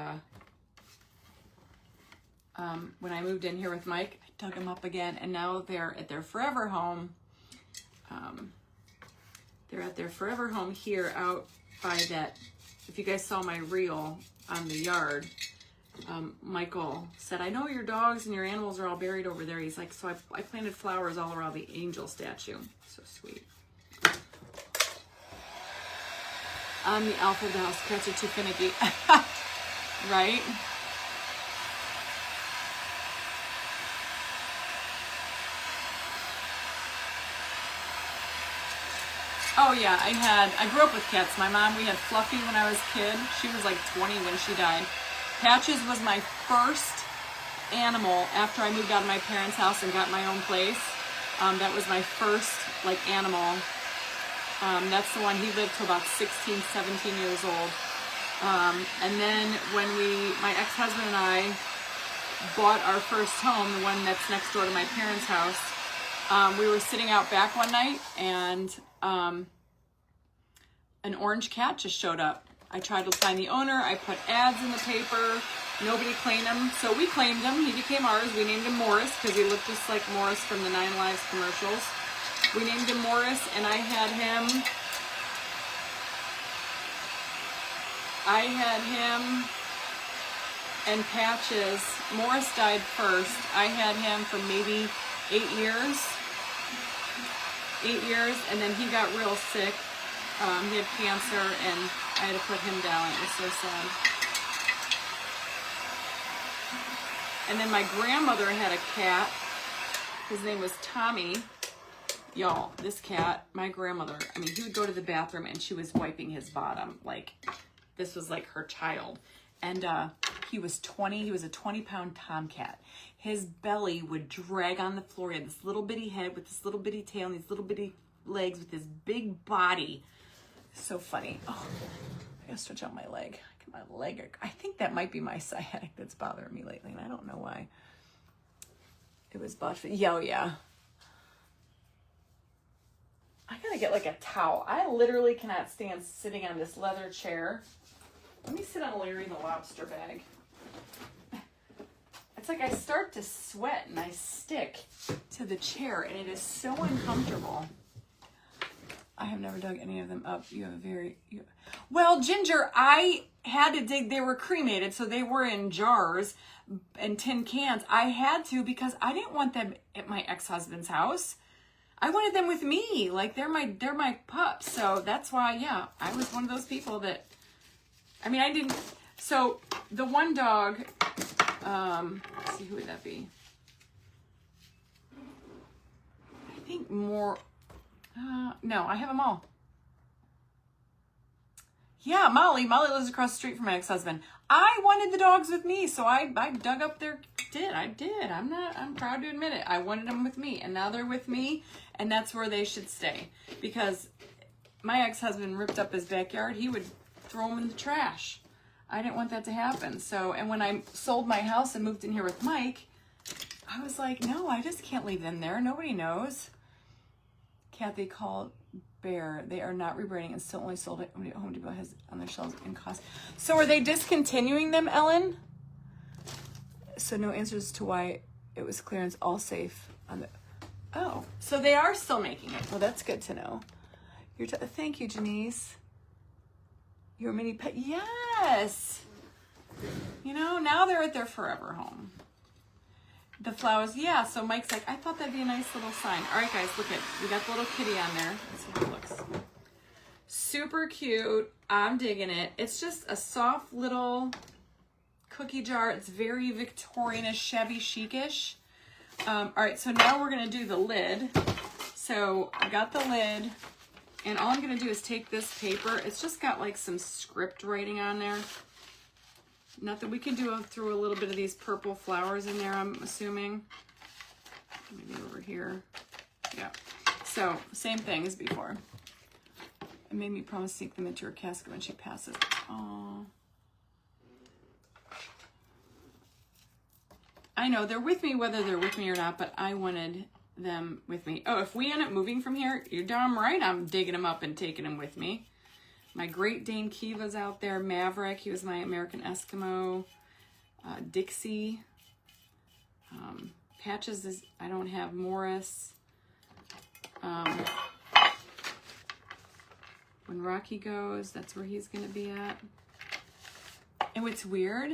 when I moved in here with Mike, I dug them up again. And now they're at their forever home. They're at their forever home here out by that. If you guys saw my reel on the yard, Michael said, I know your dogs and your animals are all buried over there. He's like, so I planted flowers all around the angel statue. So sweet. I'm the alpha of the house. Cats are too finicky. Right? Oh yeah, I grew up with cats. My mom, we had Fluffy when I was a kid. She was like 20 when she died. Patches was my first animal after I moved out of my parents' house and got my own place. That was my first like animal. That's the one, he lived till about 16, 17 years old. And then when my ex-husband and I bought our first home, the one that's next door to my parents' house, we were sitting out back one night and an orange cat just showed up. I tried to find the owner. I put ads in the paper. Nobody claimed him. So we claimed him. He became ours. We named him Morris because he looked just like Morris from the 9 Lives commercials. We named him Morris, and I had him and Patches. Morris died first. I had him for maybe 8 years. 8 years, and then he got real sick. He had cancer, and I had to put him down. It was so sad. And then my grandmother had a cat. His name was Tommy. Y'all, this cat, my grandmother, I mean, he would go to the bathroom and she was wiping his bottom. Like, this was like her child. And he was a 20-pound tomcat. His belly would drag on the floor. He had this little bitty head with this little bitty tail and these little bitty legs with this big body. So funny. Oh, I gotta stretch out my leg. My leg. I think that might be my sciatic that's bothering me lately, and I don't know why. It was botched. Yeah, oh yeah. I gotta get like a towel. I literally cannot stand sitting on this leather chair. Let me sit on Larry the lobster bag. It's like I start to sweat and I stick to the chair, and it is so uncomfortable. I have never dug any of them up. You have a very... Well, Ginger, I had to dig. They were cremated, so they were in jars and tin cans. I had to because I didn't want them at my ex-husband's house. I wanted them with me. Like, they're my pups. So that's why, yeah, I was one of those people that... I mean, I didn't... So, the one dog... let's see, who would that be? I think more... no, I have them all. Yeah, Molly. Molly lives across the street from my ex-husband. I wanted the dogs with me, so I dug up their... I did. I'm proud to admit it. I wanted them with me, and now they're with me, and that's where they should stay. Because my ex-husband ripped up his backyard. He would throw them in the trash. I didn't want that to happen. So, and when I sold my house and moved in here with Mike, I was like, no, I just can't leave them there. Nobody knows. Cat they call Bear. They are not rebranding and still only sold at Home Depot has on their shelves in cost. So are they discontinuing them, Ellen? So no answers to why it was clearance, all safe on the... Oh, so they are still making it. Well, that's good to know. Thank you, Janice. Your mini pet. Yes. You know, now they're at their forever home. The flowers, yeah. So Mike's like, I thought that'd be a nice little sign. All right, guys, look at, we got the little kitty on there. Let's see how it looks. Super cute. I'm digging it. It's just a soft little cookie jar. It's very Victorian-ish, shabby chic-ish. All right, so now we're gonna do the lid. So I got the lid, and all I'm gonna do is take this paper. It's just got like some script writing on there. Nothing, we can do through a little bit of these purple flowers in there, I'm assuming. Maybe over here. Yeah. So, same thing as before. It made me promise to sneak them into her casket when she passes. Aww. I know, they're with me whether they're with me or not, but I wanted them with me. Oh, if we end up moving from here, you're darn right I'm digging them up and taking them with me. My Great Dane Kiva's out there. Maverick, he was my American Eskimo. Dixie. Patches, is, I don't have Morris. When Rocky goes, that's where he's going to be at. And what's weird,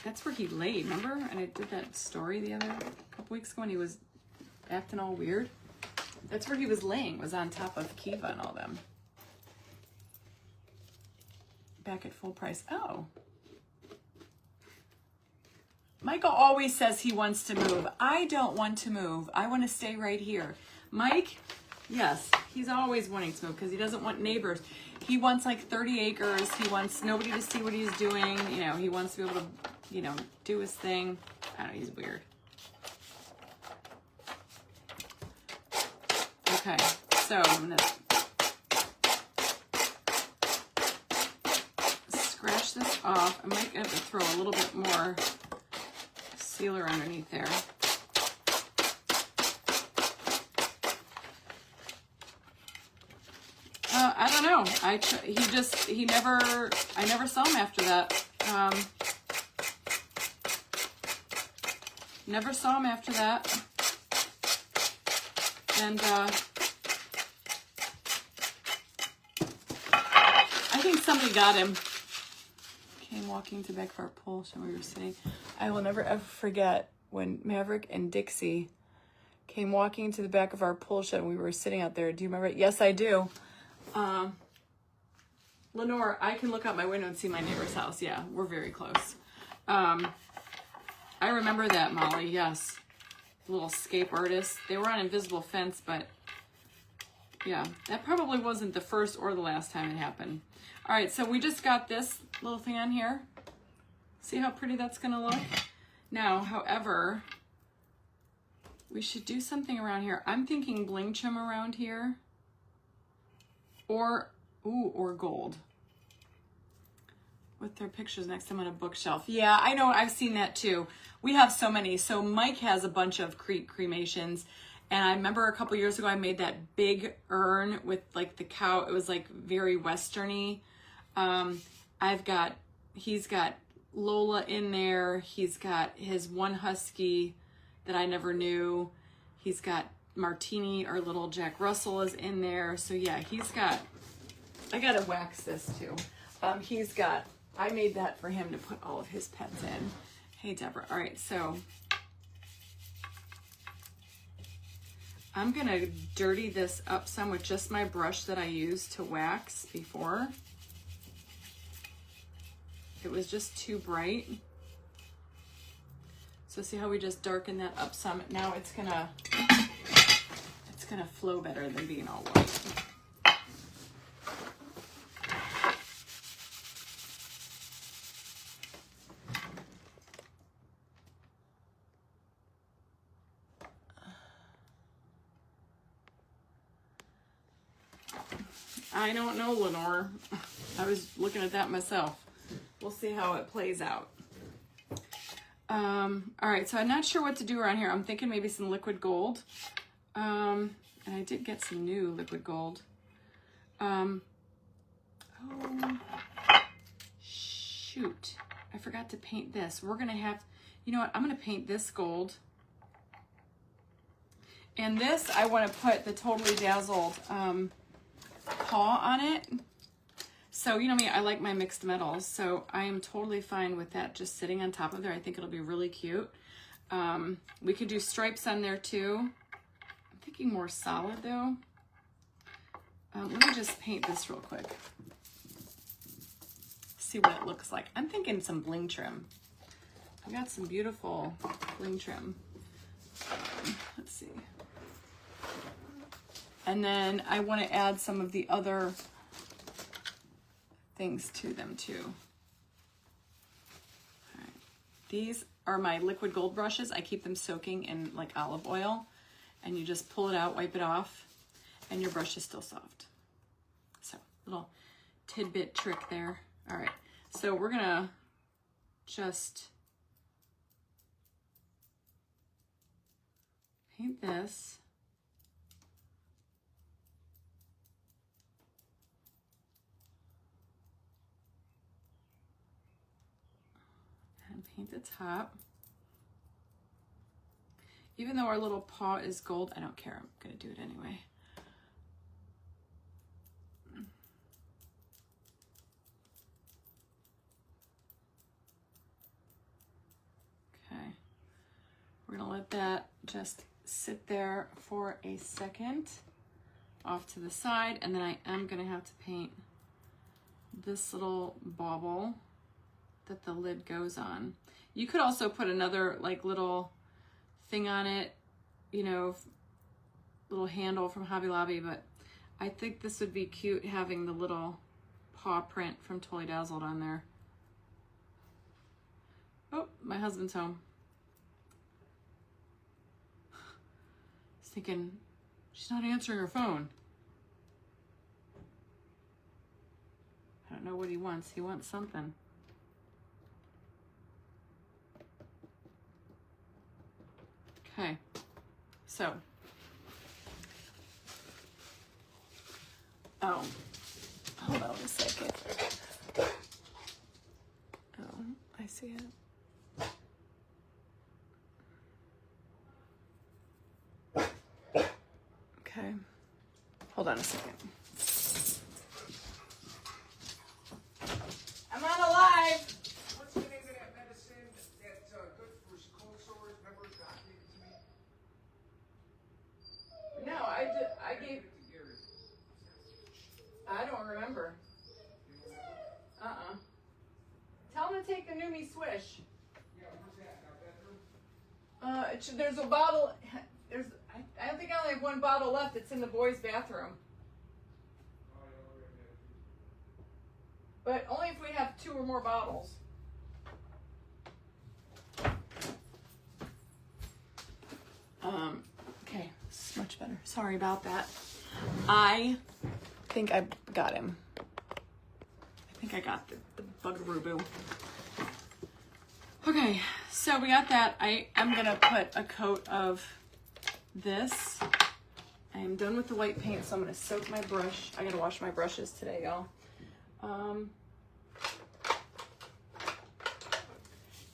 that's where he laid, remember? And I did that story the other couple weeks ago when he was acting all weird. That's where he was laying, was on top of Kiva and all them. Back at full price. Oh. Michael always says he wants to move. I don't want to move. I want to stay right here. Mike, yes, he's always wanting to move because he doesn't want neighbors. He wants like 30 acres. He wants nobody to see what he's doing. You know, he wants to be able to, you know, do his thing. I don't know, he's weird. Okay, so I'm going to scratch this off. I might have to throw a little bit more sealer underneath there. I don't know. I never saw him after that. Never saw him after that. And I think somebody got him. Came walking to the back of our pool so we were sitting. I will never ever forget when Maverick and Dixie came walking to the back of our pool shed and we were sitting out there. Do you remember it? Yes, I do. Lenore, I can look out my window and see my neighbor's house. Yeah, we're very close. I remember that, Molly. Yes. Little escape artists. They were on Invisible Fence, but yeah, that probably wasn't the first or the last time it happened. All right, so we just got this little thing on here. See how pretty that's gonna look? Now, however, we should do something around here. I'm thinking bling trim around here. Or gold. With their pictures next to them on a bookshelf. Yeah, I know, I've seen that too. We have so many. So Mike has a bunch of cremations. And I remember a couple years ago, I made that big urn with like the cow. It was like very Western-y. He's got Lola in there. He's got his one husky that I never knew. He's got Martini, our little Jack Russell is in there. So yeah, I gotta wax this too. I made that for him to put all of his pets in. Hey, Deborah. All right, so I'm gonna dirty this up some with just my brush that I used to wax before. It was just too bright. So see how we just darken that up some? Now it's gonna flow better than being all white. I don't know, Lenore. I was looking at that myself. We'll see how it plays out. All right, so I'm not sure what to do around here. I'm thinking maybe some liquid gold. And I did get some new liquid gold. Oh, shoot. I forgot to paint this. We're going to have, you know what? I'm going to paint this gold. And this, I want to put the Totally Dazzled paw on it. So, you know me, I like my mixed metals, so I am totally fine with that just sitting on top of there. I think it'll be really cute. We could do stripes on there too. I'm thinking more solid though. Let me just paint this real quick. See what it looks like. I'm thinking some bling trim. I got some beautiful bling trim. Let's see. And then I want to add some of the other things to them too. All right. These are my liquid gold brushes. I keep them soaking in like olive oil, and you just pull it out, wipe it off, and your brush is still soft. So little tidbit trick there. All right, so we're gonna just paint this. And paint the top. Even though our little paw is gold, I don't care. I'm gonna do it anyway. Okay. We're gonna let that just sit there for a second off to the side, and then I am gonna have to paint this little bauble that the lid goes on. You could also put another like little thing on it, you know, little handle from Hobby Lobby, but I think this would be cute having the little paw print from Totally Dazzled on there. Oh, my husband's home. I was thinking, she's not answering her phone. I don't know what he wants. He wants something. Okay, so, oh, hold on a second. Oh, I see it. Okay, hold on a second. I'm on a live. What's the name of that medicine that's good for cold sores? Remember, Doc gave it to me? No, I gave, I don't remember. Tell him to take the Numi Swish. Yeah, where's that? In our bedroom? There's a bottle, I don't think I only have one bottle left. It's in the boys' bathroom. Oh, yeah, we're right there. But only if we have 2 or more bottles. Okay, this is much better. Sorry about that. I think I got him. I think I got the bugaboo. Okay, so we got that. I am gonna put a coat of this. I am done with the white paint, so I'm gonna soak my brush. I gotta wash my brushes today, y'all.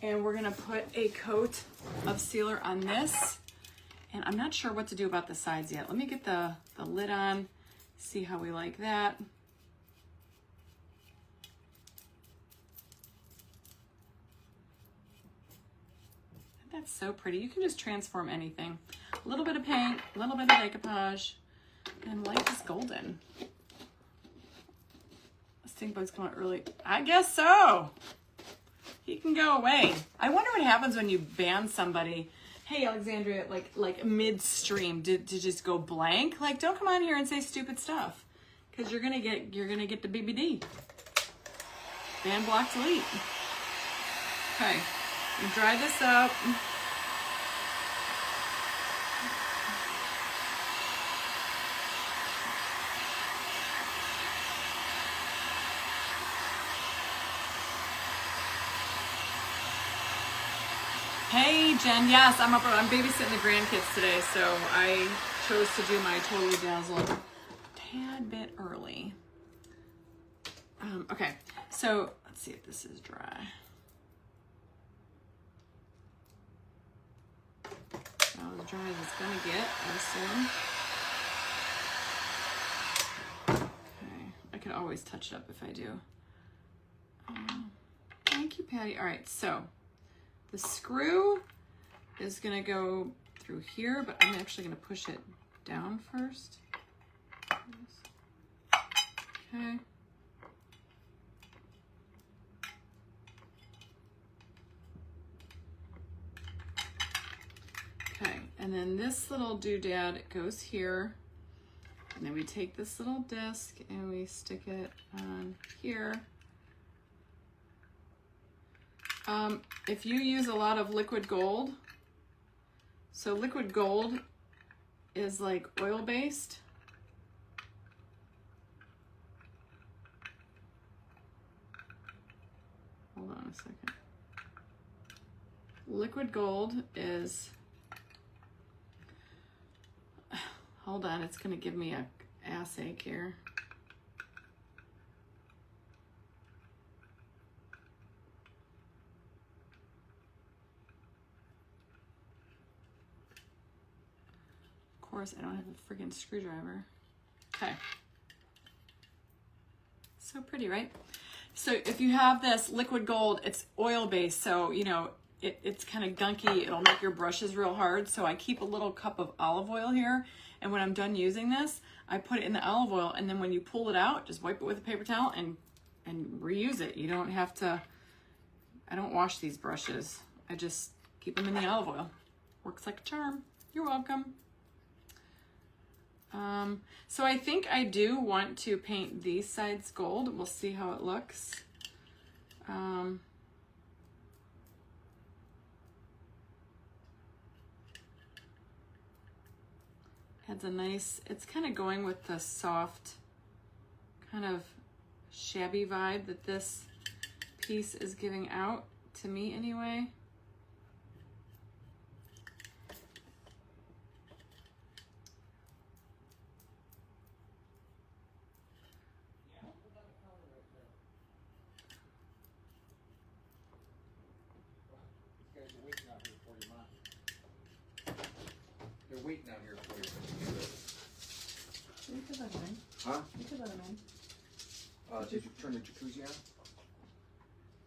And we're gonna put a coat of sealer on this. And I'm not sure what to do about the sides yet. Let me get the lid on, see how we like that. That's so pretty. You can just transform anything. A little bit of paint, a little bit of decoupage, and life is golden. The stink bug's come out early. I guess so. He can go away. I wonder what happens when you ban somebody. Hey, Alexandria, like midstream, to just go blank. Like, don't come on here and say stupid stuff, because you're gonna get the BBD. Ban block delete. Okay, you dry this up. Hey Jen, yes, I'm babysitting the grandkids today, so I chose to do my Totally Dazzled a tad bit early. Okay, so let's see if this is dry. About as dry as it's gonna get, I assume. Okay, I could always touch it up if I do. Thank you, Patty. All right, so the screw is gonna go through here, but I'm actually gonna push it down first. Okay. Okay, and then this little doodad goes here, and then we take this little disc and we stick it on here. If you use a lot of liquid gold, so liquid gold is like oil-based. Hold on a second. Liquid gold is, hold on, it's gonna give me a ass ache here. Of course, I don't have a freaking screwdriver. Okay. So pretty, right? So if you have this liquid gold, it's oil-based, so, you know, it's kind of gunky. It'll make your brushes real hard. So I keep a little cup of olive oil here, and when I'm done using this, I put it in the olive oil, and then when you pull it out, just wipe it with a paper towel and reuse it. You don't have to, I don't wash these brushes. I just keep them in the olive oil. Works like a charm. You're welcome. So I think I do want to paint these sides gold. We'll see how it looks. Adds a nice, it's kind of going with the soft, kind of shabby vibe that this piece is giving out, to me anyway. Waiting out here for you. You could let him in. Huh? You could let him in. Did you turn the jacuzzi on?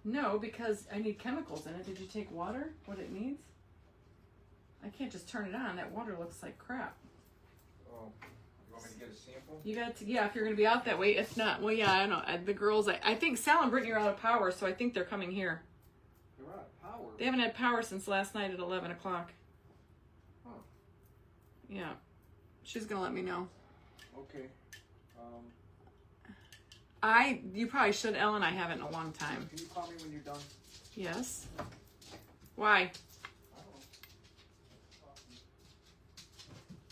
No, because I need chemicals in it. Did you take water? What it needs? I can't just turn it on. That water looks like crap. Oh, you want me to get a sample? You got to, yeah, if you're going to be out that way. If not, well, yeah, I don't know. The girls, I think Sal and Brittany are out of power, so I think they're coming here. They're out of power? They haven't had power since last night at 11 o'clock. Huh. Yeah. She's going to let me know. Okay. You probably should, Ellen. I haven't in a long time. Can you call me when you're done? Yes. Why? I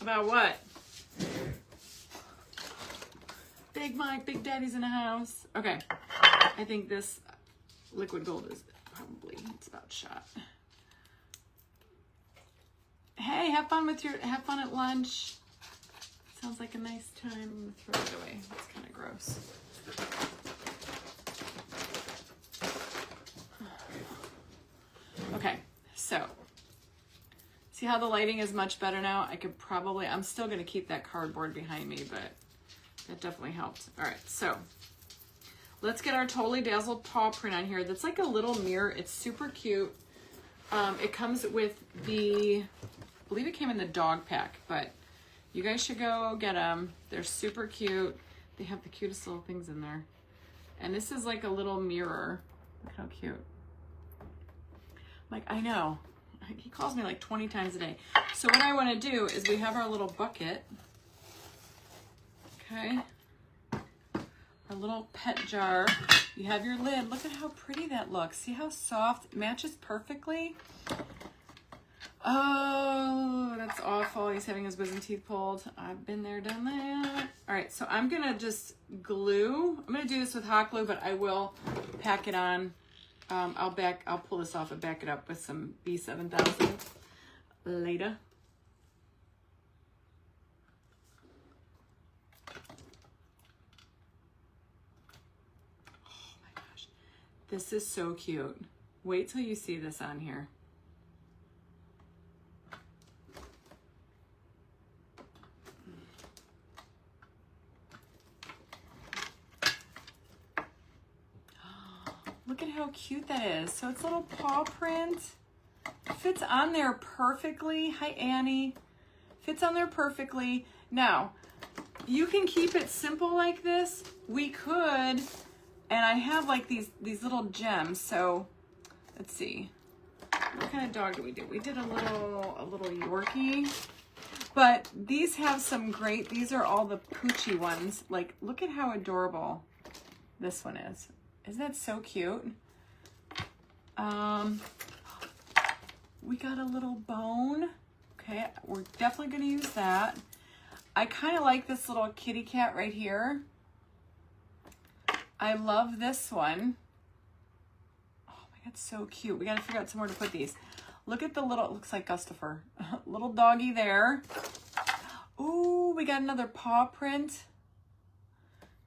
don't know. About what? Big Mike, Big Daddy's in the house. Okay. I think this liquid gold is probably, it's about shot. Hey, have fun at lunch. Sounds like a nice time. I'm gonna throw it away. It's kind of gross. Okay, so see how the lighting is much better now? I could probably, I'm still gonna keep that cardboard behind me, but that definitely helped. All right, so let's get our Totally Dazzled paw print on here. That's like a little mirror. It's super cute. It comes with the, I believe it came in the dog pack, but you guys should go get them. They're super cute. They have the cutest little things in there. And this is like a little mirror. Look how cute. Like, I know. He calls me like 20 times a day. So what I want to do is we have our little bucket. Okay. Our little pet jar. You have your lid. Look at how pretty that looks. See how soft? It matches perfectly. Oh, that's awful. He's having his wisdom teeth pulled. I've been there, done that. All right, so I'm going to just glue. I'm going to do this with hot glue, but I will pack it on. I'll pull this off and back it up with some B7000 later. Oh my gosh. This is so cute. Wait till you see this on here. Look at how cute that is. So it's a little paw print. Fits on there perfectly. Hi, Annie. Fits on there perfectly. Now, you can keep it simple like this. We could, and I have like these little gems. So let's see. What kind of dog do we do? We did a little Yorkie. But these have some great, these are all the Poochie ones. Like, look at how adorable this one is. Isn't that so cute? We got a little bone. Okay, we're definitely gonna use that. I kind of like this little kitty cat right here. I love this one. Oh my God, so cute. We gotta figure out somewhere to put these. Look at the little, it looks like Gustafer. Little doggy there. Ooh, we got another paw print.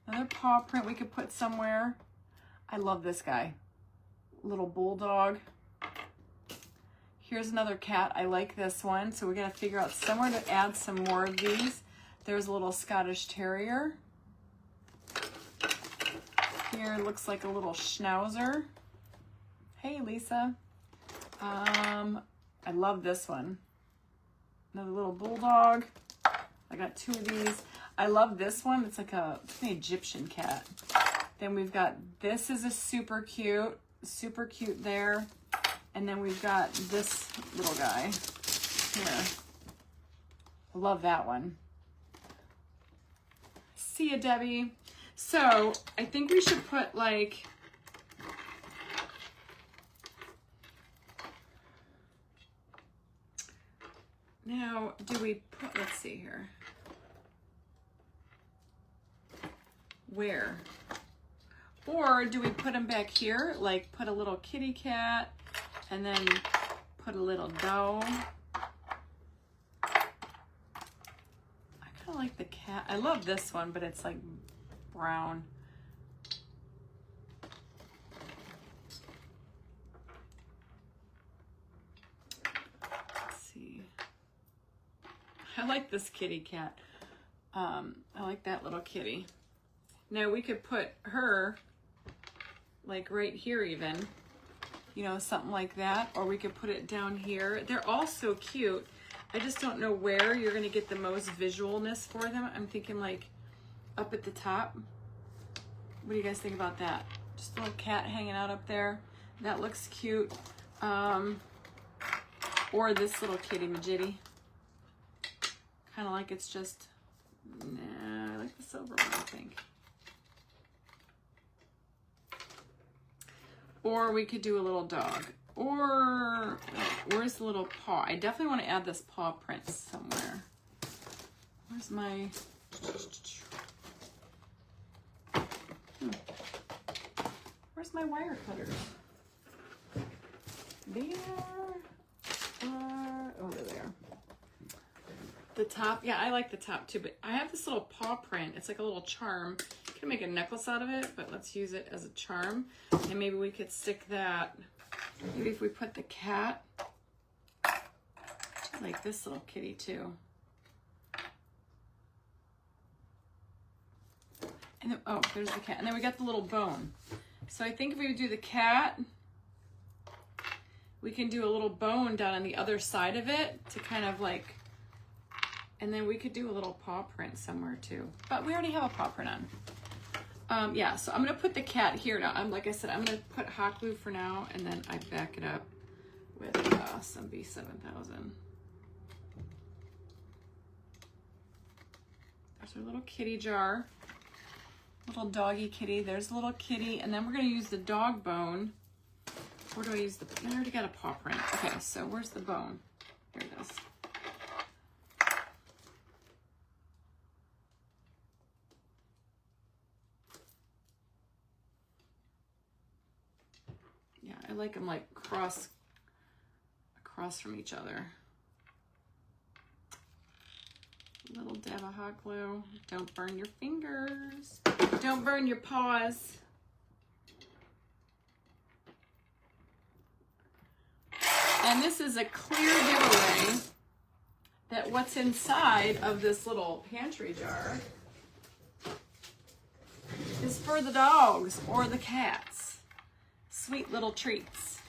Another paw print we could put somewhere. I love this guy. Little bulldog. Here's another cat. I like this one. So we gotta figure out somewhere to add some more of these. There's a little Scottish Terrier. Here looks like a little Schnauzer. Hey, Lisa. I love this one. Another little bulldog. I got two of these. I love this one. It's like an Egyptian cat. Then we've got, this is a super cute there. And then we've got this little guy here. I love that one. See ya, Debbie. So I think we should put like, now, do we put, let's see here. Where? Or do we put them back here? Like put a little kitty cat and then put a little doe. I kind of like the cat. I love this one, but it's like brown. I like this kitty cat. I like that little kitty. Now we could put her like right here even, you know, something like that. Or we could put it down here. They're all so cute. I just don't know where you're gonna get the most visualness for them. I'm thinking like up at the top. What do you guys think about that? Just a little cat hanging out up there. That looks cute. Or this little kitty majitty. Kind of like it's just, nah, I like the silver one, I think. Or we could do a little dog. Or, where's the little paw? I definitely want to add this paw print somewhere. Where's my, where's my wire cutters? There. Oh, there they are. The top, yeah, I like the top too, but I have this little paw print. It's like a little charm. You can make a necklace out of it, but let's use it as a charm. And maybe we could stick that, maybe if we put the cat, I like this little kitty too. And then, oh, there's the cat. And then we got the little bone. So I think if we do the cat, we can do a little bone down on the other side of it to kind of like, and then we could do a little paw print somewhere too. But we already have a paw print on. Yeah, so I'm gonna put the cat here now. Like I said, I'm gonna put hot glue for now, and then I back it up with some B7000. There's our little kitty jar. Little doggy kitty. There's a little kitty, and then we're gonna use the dog bone. Where do I use the, I already got a paw print. Okay, so where's the bone? Here it is. Yeah, I like them like across from each other. Little dab of hot glue. Don't burn your fingers. Don't burn your paws. And this is a clear giveaway that what's inside of this little pantry jar is for the dogs or the cats. Sweet little treats.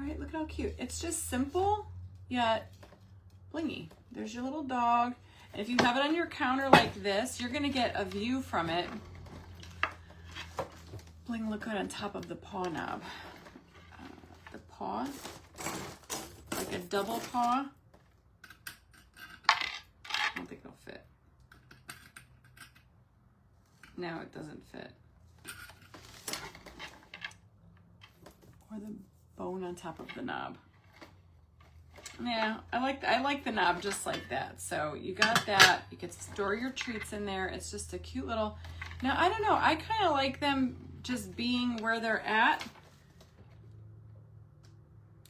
Right, look at how cute. It's just simple, yet blingy. There's your little dog. And if you have it on your counter like this, you're gonna get a view from it. Bling look good on top of the paw knob. The paw, like a double paw. I don't think it'll fit. No, it doesn't fit. Or the bone on top of the knob. Yeah, I like the knob just like that. So you got that. You can store your treats in there. It's just a cute little. Now I don't know. I kind of like them just being where they're at.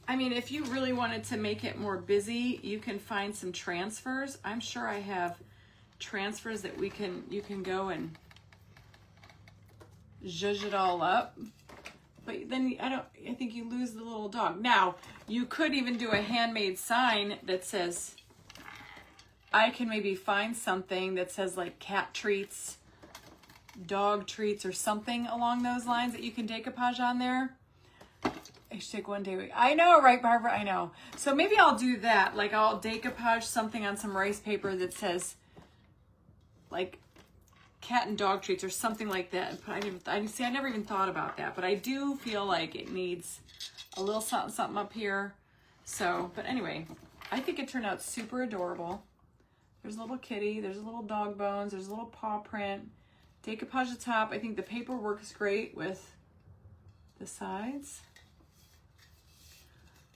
I mean, if you really wanted to make it more busy, you can find some transfers. I'm sure I have transfers that you can go and zhuzh it all up. But then I think you lose the little dog. Now, you could even do a handmade sign that says, I can maybe find something that says like cat treats, dog treats, or something along those lines that you can decoupage on there. I should take one day a week. I know, right, Barbara? I know. So maybe I'll do that. Like I'll decoupage something on some rice paper that says like cat and dog treats or something like that. I never even thought about that, but I do feel like it needs a little something up here. So, but anyway, I think it turned out super adorable. There's a little kitty, there's a little dog bones, there's a little paw print. Decoupage the top. I think the paper works great with the sides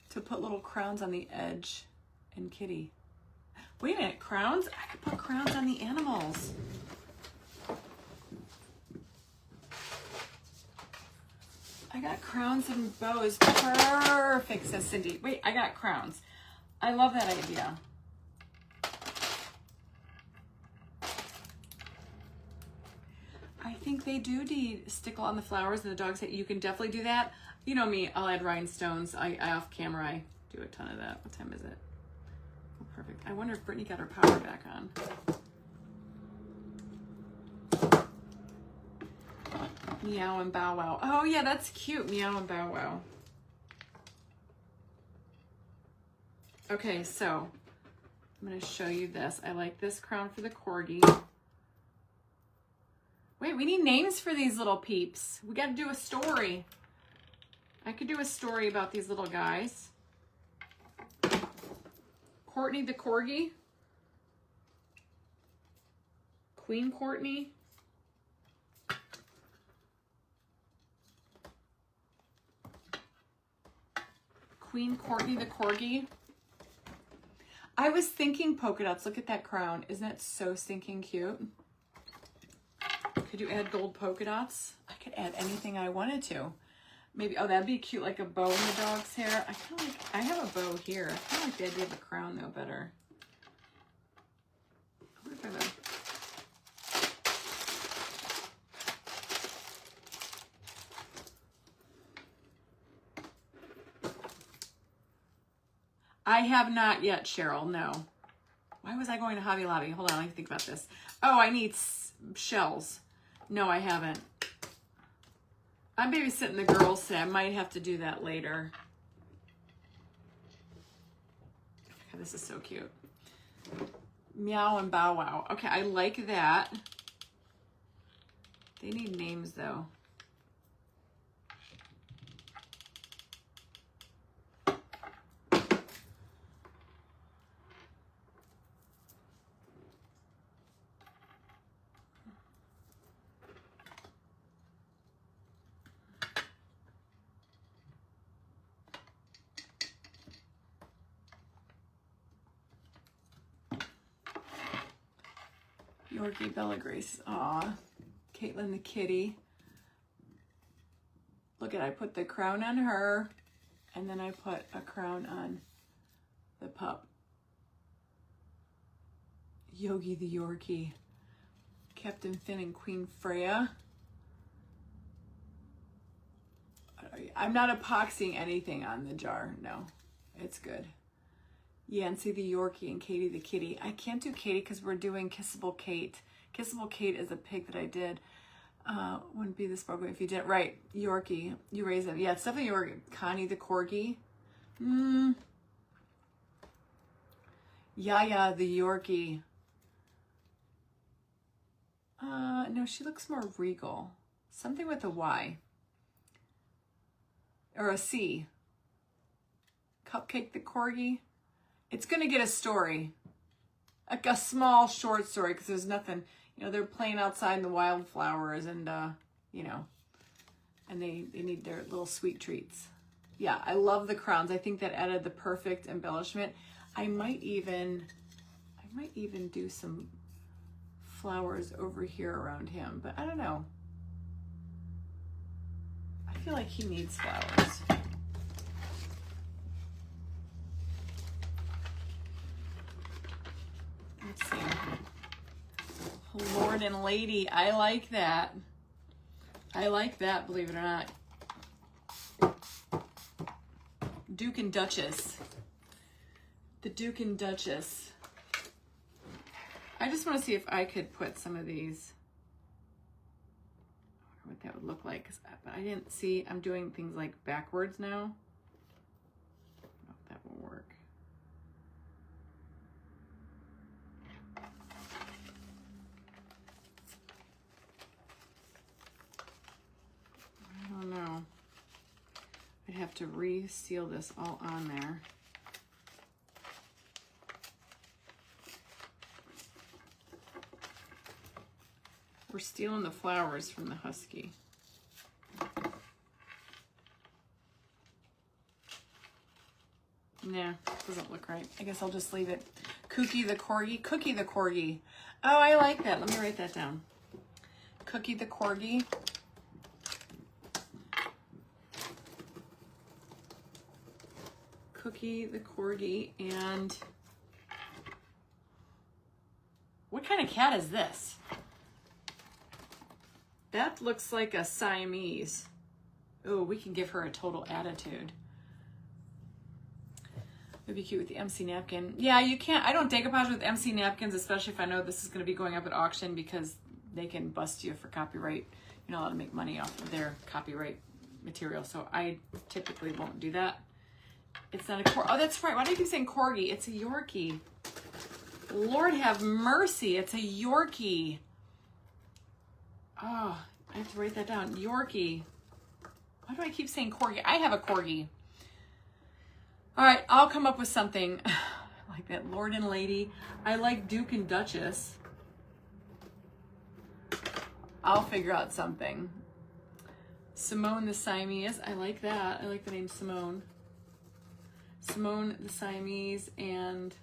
to put little crowns on the edge and kitty. Wait a minute, crowns? I could put crowns on the animals. I got crowns and bows. Perfect, says Cindy. Wait, I got crowns. I love that idea. I think they do need stickle on the flowers and the dogs. You can definitely do that. You know me, I'll add rhinestones. I off camera, I do a ton of that. What time is it? Oh, perfect. I wonder if Brittany got her power back on. Meow and Bow Wow. Oh yeah, that's cute. Meow and Bow Wow. Okay, so I'm going to show you this. I like this crown for the corgi. Wait, we need names for these little peeps. We got to do a story. I could do a story about these little guys. Courtney the corgi. Queen Courtney. Queen Courtney the corgi. I was thinking polka dots. Look at that crown. Isn't that so stinking cute? Could you add gold polka dots? I could add anything I wanted to. Maybe, oh, that'd be cute, like a bow in the dog's hair. I kind of like, I have a bow here. I kind of like the idea of a crown though better. I wonder if I have I have not yet, Cheryl, no. Why was I going to Hobby Lobby? Hold on, I can think about this. Oh, I need shells. No, I haven't. I'm babysitting the girls today. I might have to do that later. God, this is so cute. Meow and Bow Wow. Okay, I like that. They need names, though. Yorkie, Bella Grace. Aw. Caitlin the kitty. Look at, I put the crown on her, and then I put a crown on the pup. Yogi the Yorkie. Captain Finn and Queen Freya. I'm not epoxying anything on the jar. No, it's good. Yancy the Yorkie and Katie the kitty. I can't do Katie because we're doing Kissable Kate. Kissable Kate is a pig that I did. Wouldn't be this program if you didn't. Right, Yorkie. You raise it. Yeah, it's definitely Yorkie. Connie the corgi. Yaya the Yorkie. No, she looks more regal. Something with a Y. Or a C. Cupcake the Corgi. It's going to get a story. Like a small short story, because there's nothing, you know, they're playing outside in the wildflowers and, you know, and they need their little sweet treats. Yeah, I love the crowns. I think that added the perfect embellishment. I might even do some flowers over here around him, but I don't know. I feel like he needs flowers. Let's see. Lord and Lady. I like that. I like that, believe it or not. Duke and Duchess. The Duke and Duchess. I just want to see if I could put some of these. I wonder what that would look like. But I didn't see. I'm doing things like backwards now. I don't know if that will work. I don't know. I'd have to reseal this all on there. We're stealing the flowers from the husky. Nah, doesn't look right. I guess I'll just leave it. Cookie the Corgi. Cookie the Corgi. Oh, I like that. Let me write that down. Cookie the Corgi. Cookie the Corgi. And what kind of cat is this? That looks like a Siamese. Oh, we can give her a total attitude. It'd be cute with the MC napkin. Yeah, you can't. I don't decoupage with MC napkins, especially if I know this is going to be going up at auction, because they can bust you for copyright. You're not allowed to make money off of their copyright material, so I typically won't do that. It's not a corgi. Oh, that's right. Why do you keep saying corgi? It's a Yorkie. Lord have mercy. It's a Yorkie. Oh, I have to write that down. Yorkie. Why do I keep saying corgi? I have a corgi. All right, I'll come up with something. I like that. Lord and Lady. I like Duke and Duchess. I'll figure out something. Simone the Siamese. I like that. I like the name Simone. Simone the Siamese and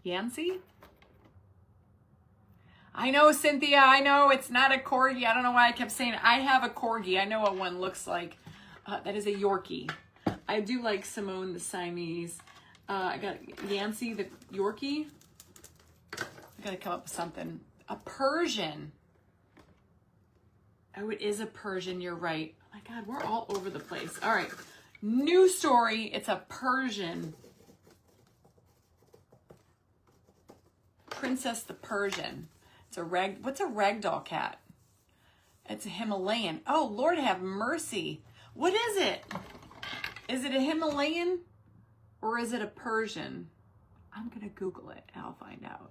Yancy? I know, Cynthia. I know it's not a corgi. I don't know why I kept saying it. I have a corgi. I know what one looks like. That is a Yorkie. I do like Simone the Siamese. I got Yancy the Yorkie. I got to come up with something. A Persian. Oh, it is a Persian. You're right. Oh my God, we're all over the place. All right. New story. It's a Persian. Princess the Persian. It's a what's a ragdoll cat? It's a Himalayan. Oh, Lord have mercy. What is it? Is it a Himalayan or is it a Persian? I'm going to Google it and I'll find out.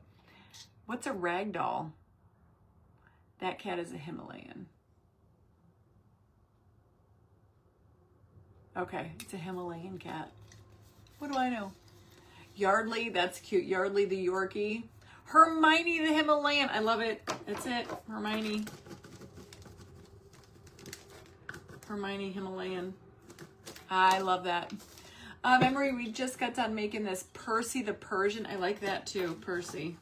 What's a ragdoll? That cat is a Himalayan. Okay, it's a Himalayan cat. What do I know? Yardley, that's cute. Yardley the Yorkie. Hermione the Himalayan. I love it. That's it. Hermione. Hermione Himalayan. I love that. Memory, we just got done making this Percy the Persian. I like that too, Percy.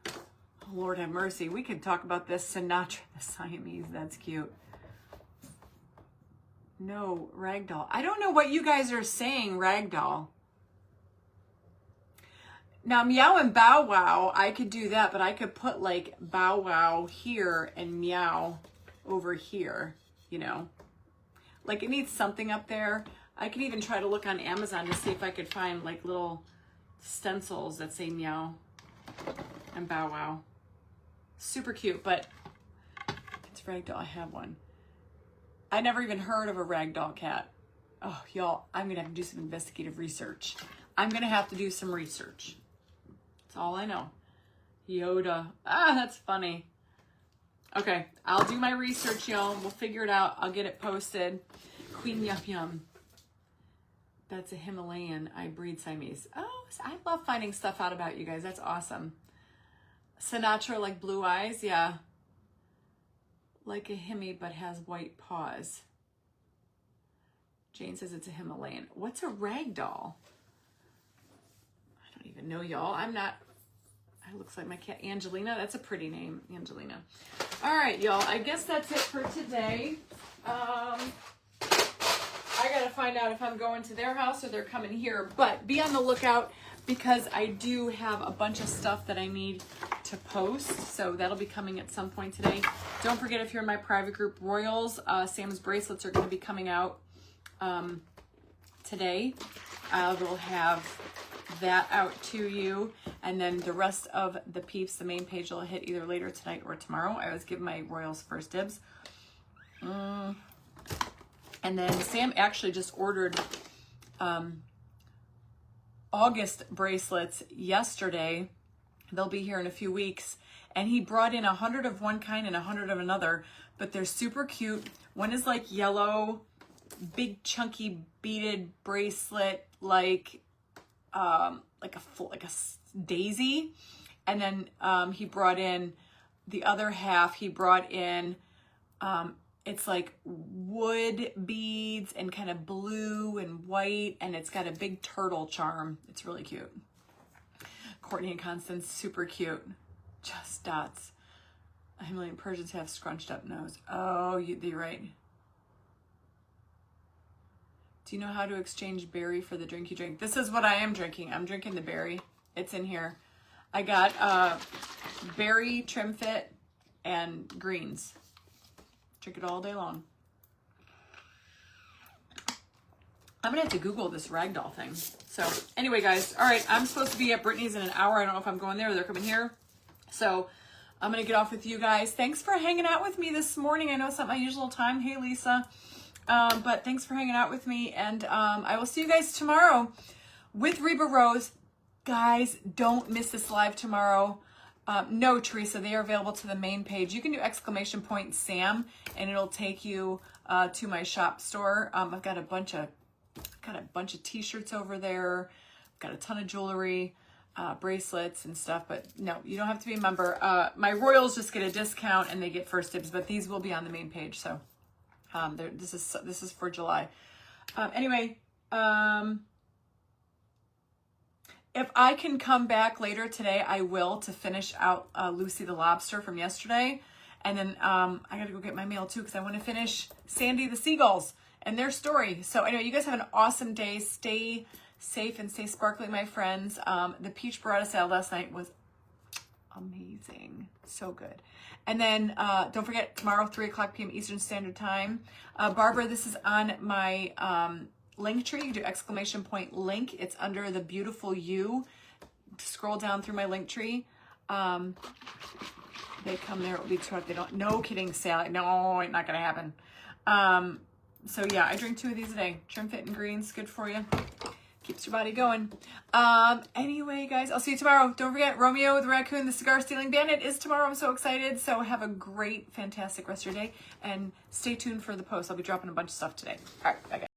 Oh, Lord have mercy. We could talk about this Sinatra the Siamese. That's cute. No, ragdoll. I don't know what you guys are saying, ragdoll. Now, Meow and Bow Wow, I could do that, but I could put like Bow Wow here and Meow over here, you know. Like it needs something up there. I could even try to look on Amazon to see if I could find like little stencils that say Meow and Bow Wow. Super cute, but best ragdoll. I have one. I never even heard of a ragdoll cat. Oh, y'all, I'm going to have to do some investigative research. I'm going to have to do some research. That's all I know. Yoda. Ah, that's funny. Okay, I'll do my research, y'all. We'll figure it out. I'll get it posted. Queen Yum Yum. That's a Himalayan. I breed Siamese. Oh, I love finding stuff out about you guys. That's awesome. Sinatra, like blue eyes. Yeah. Like a Himi, but has white paws. Jane says it's a Himalayan. What's a ragdoll? I don't even know, y'all. I'm not... It looks like my cat, Angelina. That's a pretty name, Angelina. All right, y'all. I guess that's it for today. I got to find out if I'm going to their house or they're coming here. But be on the lookout because I do have a bunch of stuff that I need to post. So that'll be coming at some point today. Don't forget, if you're in my private group, Royals, Sam's bracelets are going to be coming out today. We'll have that out to you, and then the rest of the peeps, the main page will hit either later tonight or tomorrow. I always give my Royals first dibs. And then Sam actually just ordered August bracelets yesterday. They'll be here in a few weeks, and he brought in 100 of one kind and 100 of another, but they're super cute. One is like yellow, big chunky beaded bracelet, like a daisy. And then he brought in the other half. He brought in it's like wood beads and kind of blue and white, and it's got a big turtle charm. It's really cute. Courtney and Constance, super cute. Just dots. Himalayan Persians have scrunched up nose. Oh, you're right. Do you know how to exchange berry for the drink you drink? This is what I am drinking. I'm drinking the berry. It's in here. I got berry, trim fit, and greens. Drink it all day long. I'm going to have to Google this ragdoll thing. So anyway, guys. All right. I'm supposed to be at Brittany's in an hour. I don't know if I'm going there or they're coming here. So I'm going to get off with you guys. Thanks for hanging out with me this morning. I know it's not my usual time. Hey, Lisa. But thanks for hanging out with me. And I will see you guys tomorrow with Reba Rose. Guys, don't miss this live tomorrow. No, Teresa, they are available to the main page. You can do !Sam and it'll take you to my shop store. I've got a bunch of t-shirts over there. I've got a ton of jewelry, bracelets and stuff, but no, you don't have to be a member. My Royals just get a discount and they get first dibs, but these will be on the main page. So this is for July. Anyway, if I can come back later today, I will, to finish out Lucy the Lobster from yesterday. And then I got to go get my mail too because I want to finish Sandy the Seagulls and their story. So anyway, you guys have an awesome day. Stay safe and stay sparkly, my friends. The peach burrata salad last night was amazing. So good. And then don't forget, tomorrow, 3:00 p.m. Eastern Standard Time. Barbara, this is on my link tree. You do !Link. It's under the beautiful you. Scroll down through my link tree. They come there. It will be truck. They don't. No kidding, Sally. No, it's not gonna happen. So yeah, I drink 2 of these a day. Trim fit and greens, good for you. Keeps your body going. Anyway, guys, I'll see you tomorrow. Don't forget, Romeo the Raccoon, the Cigar Stealing Bandit is tomorrow. I'm so excited. So have a great, fantastic rest of your day. And stay tuned for the post. I'll be dropping a bunch of stuff today. All right, bye, guys.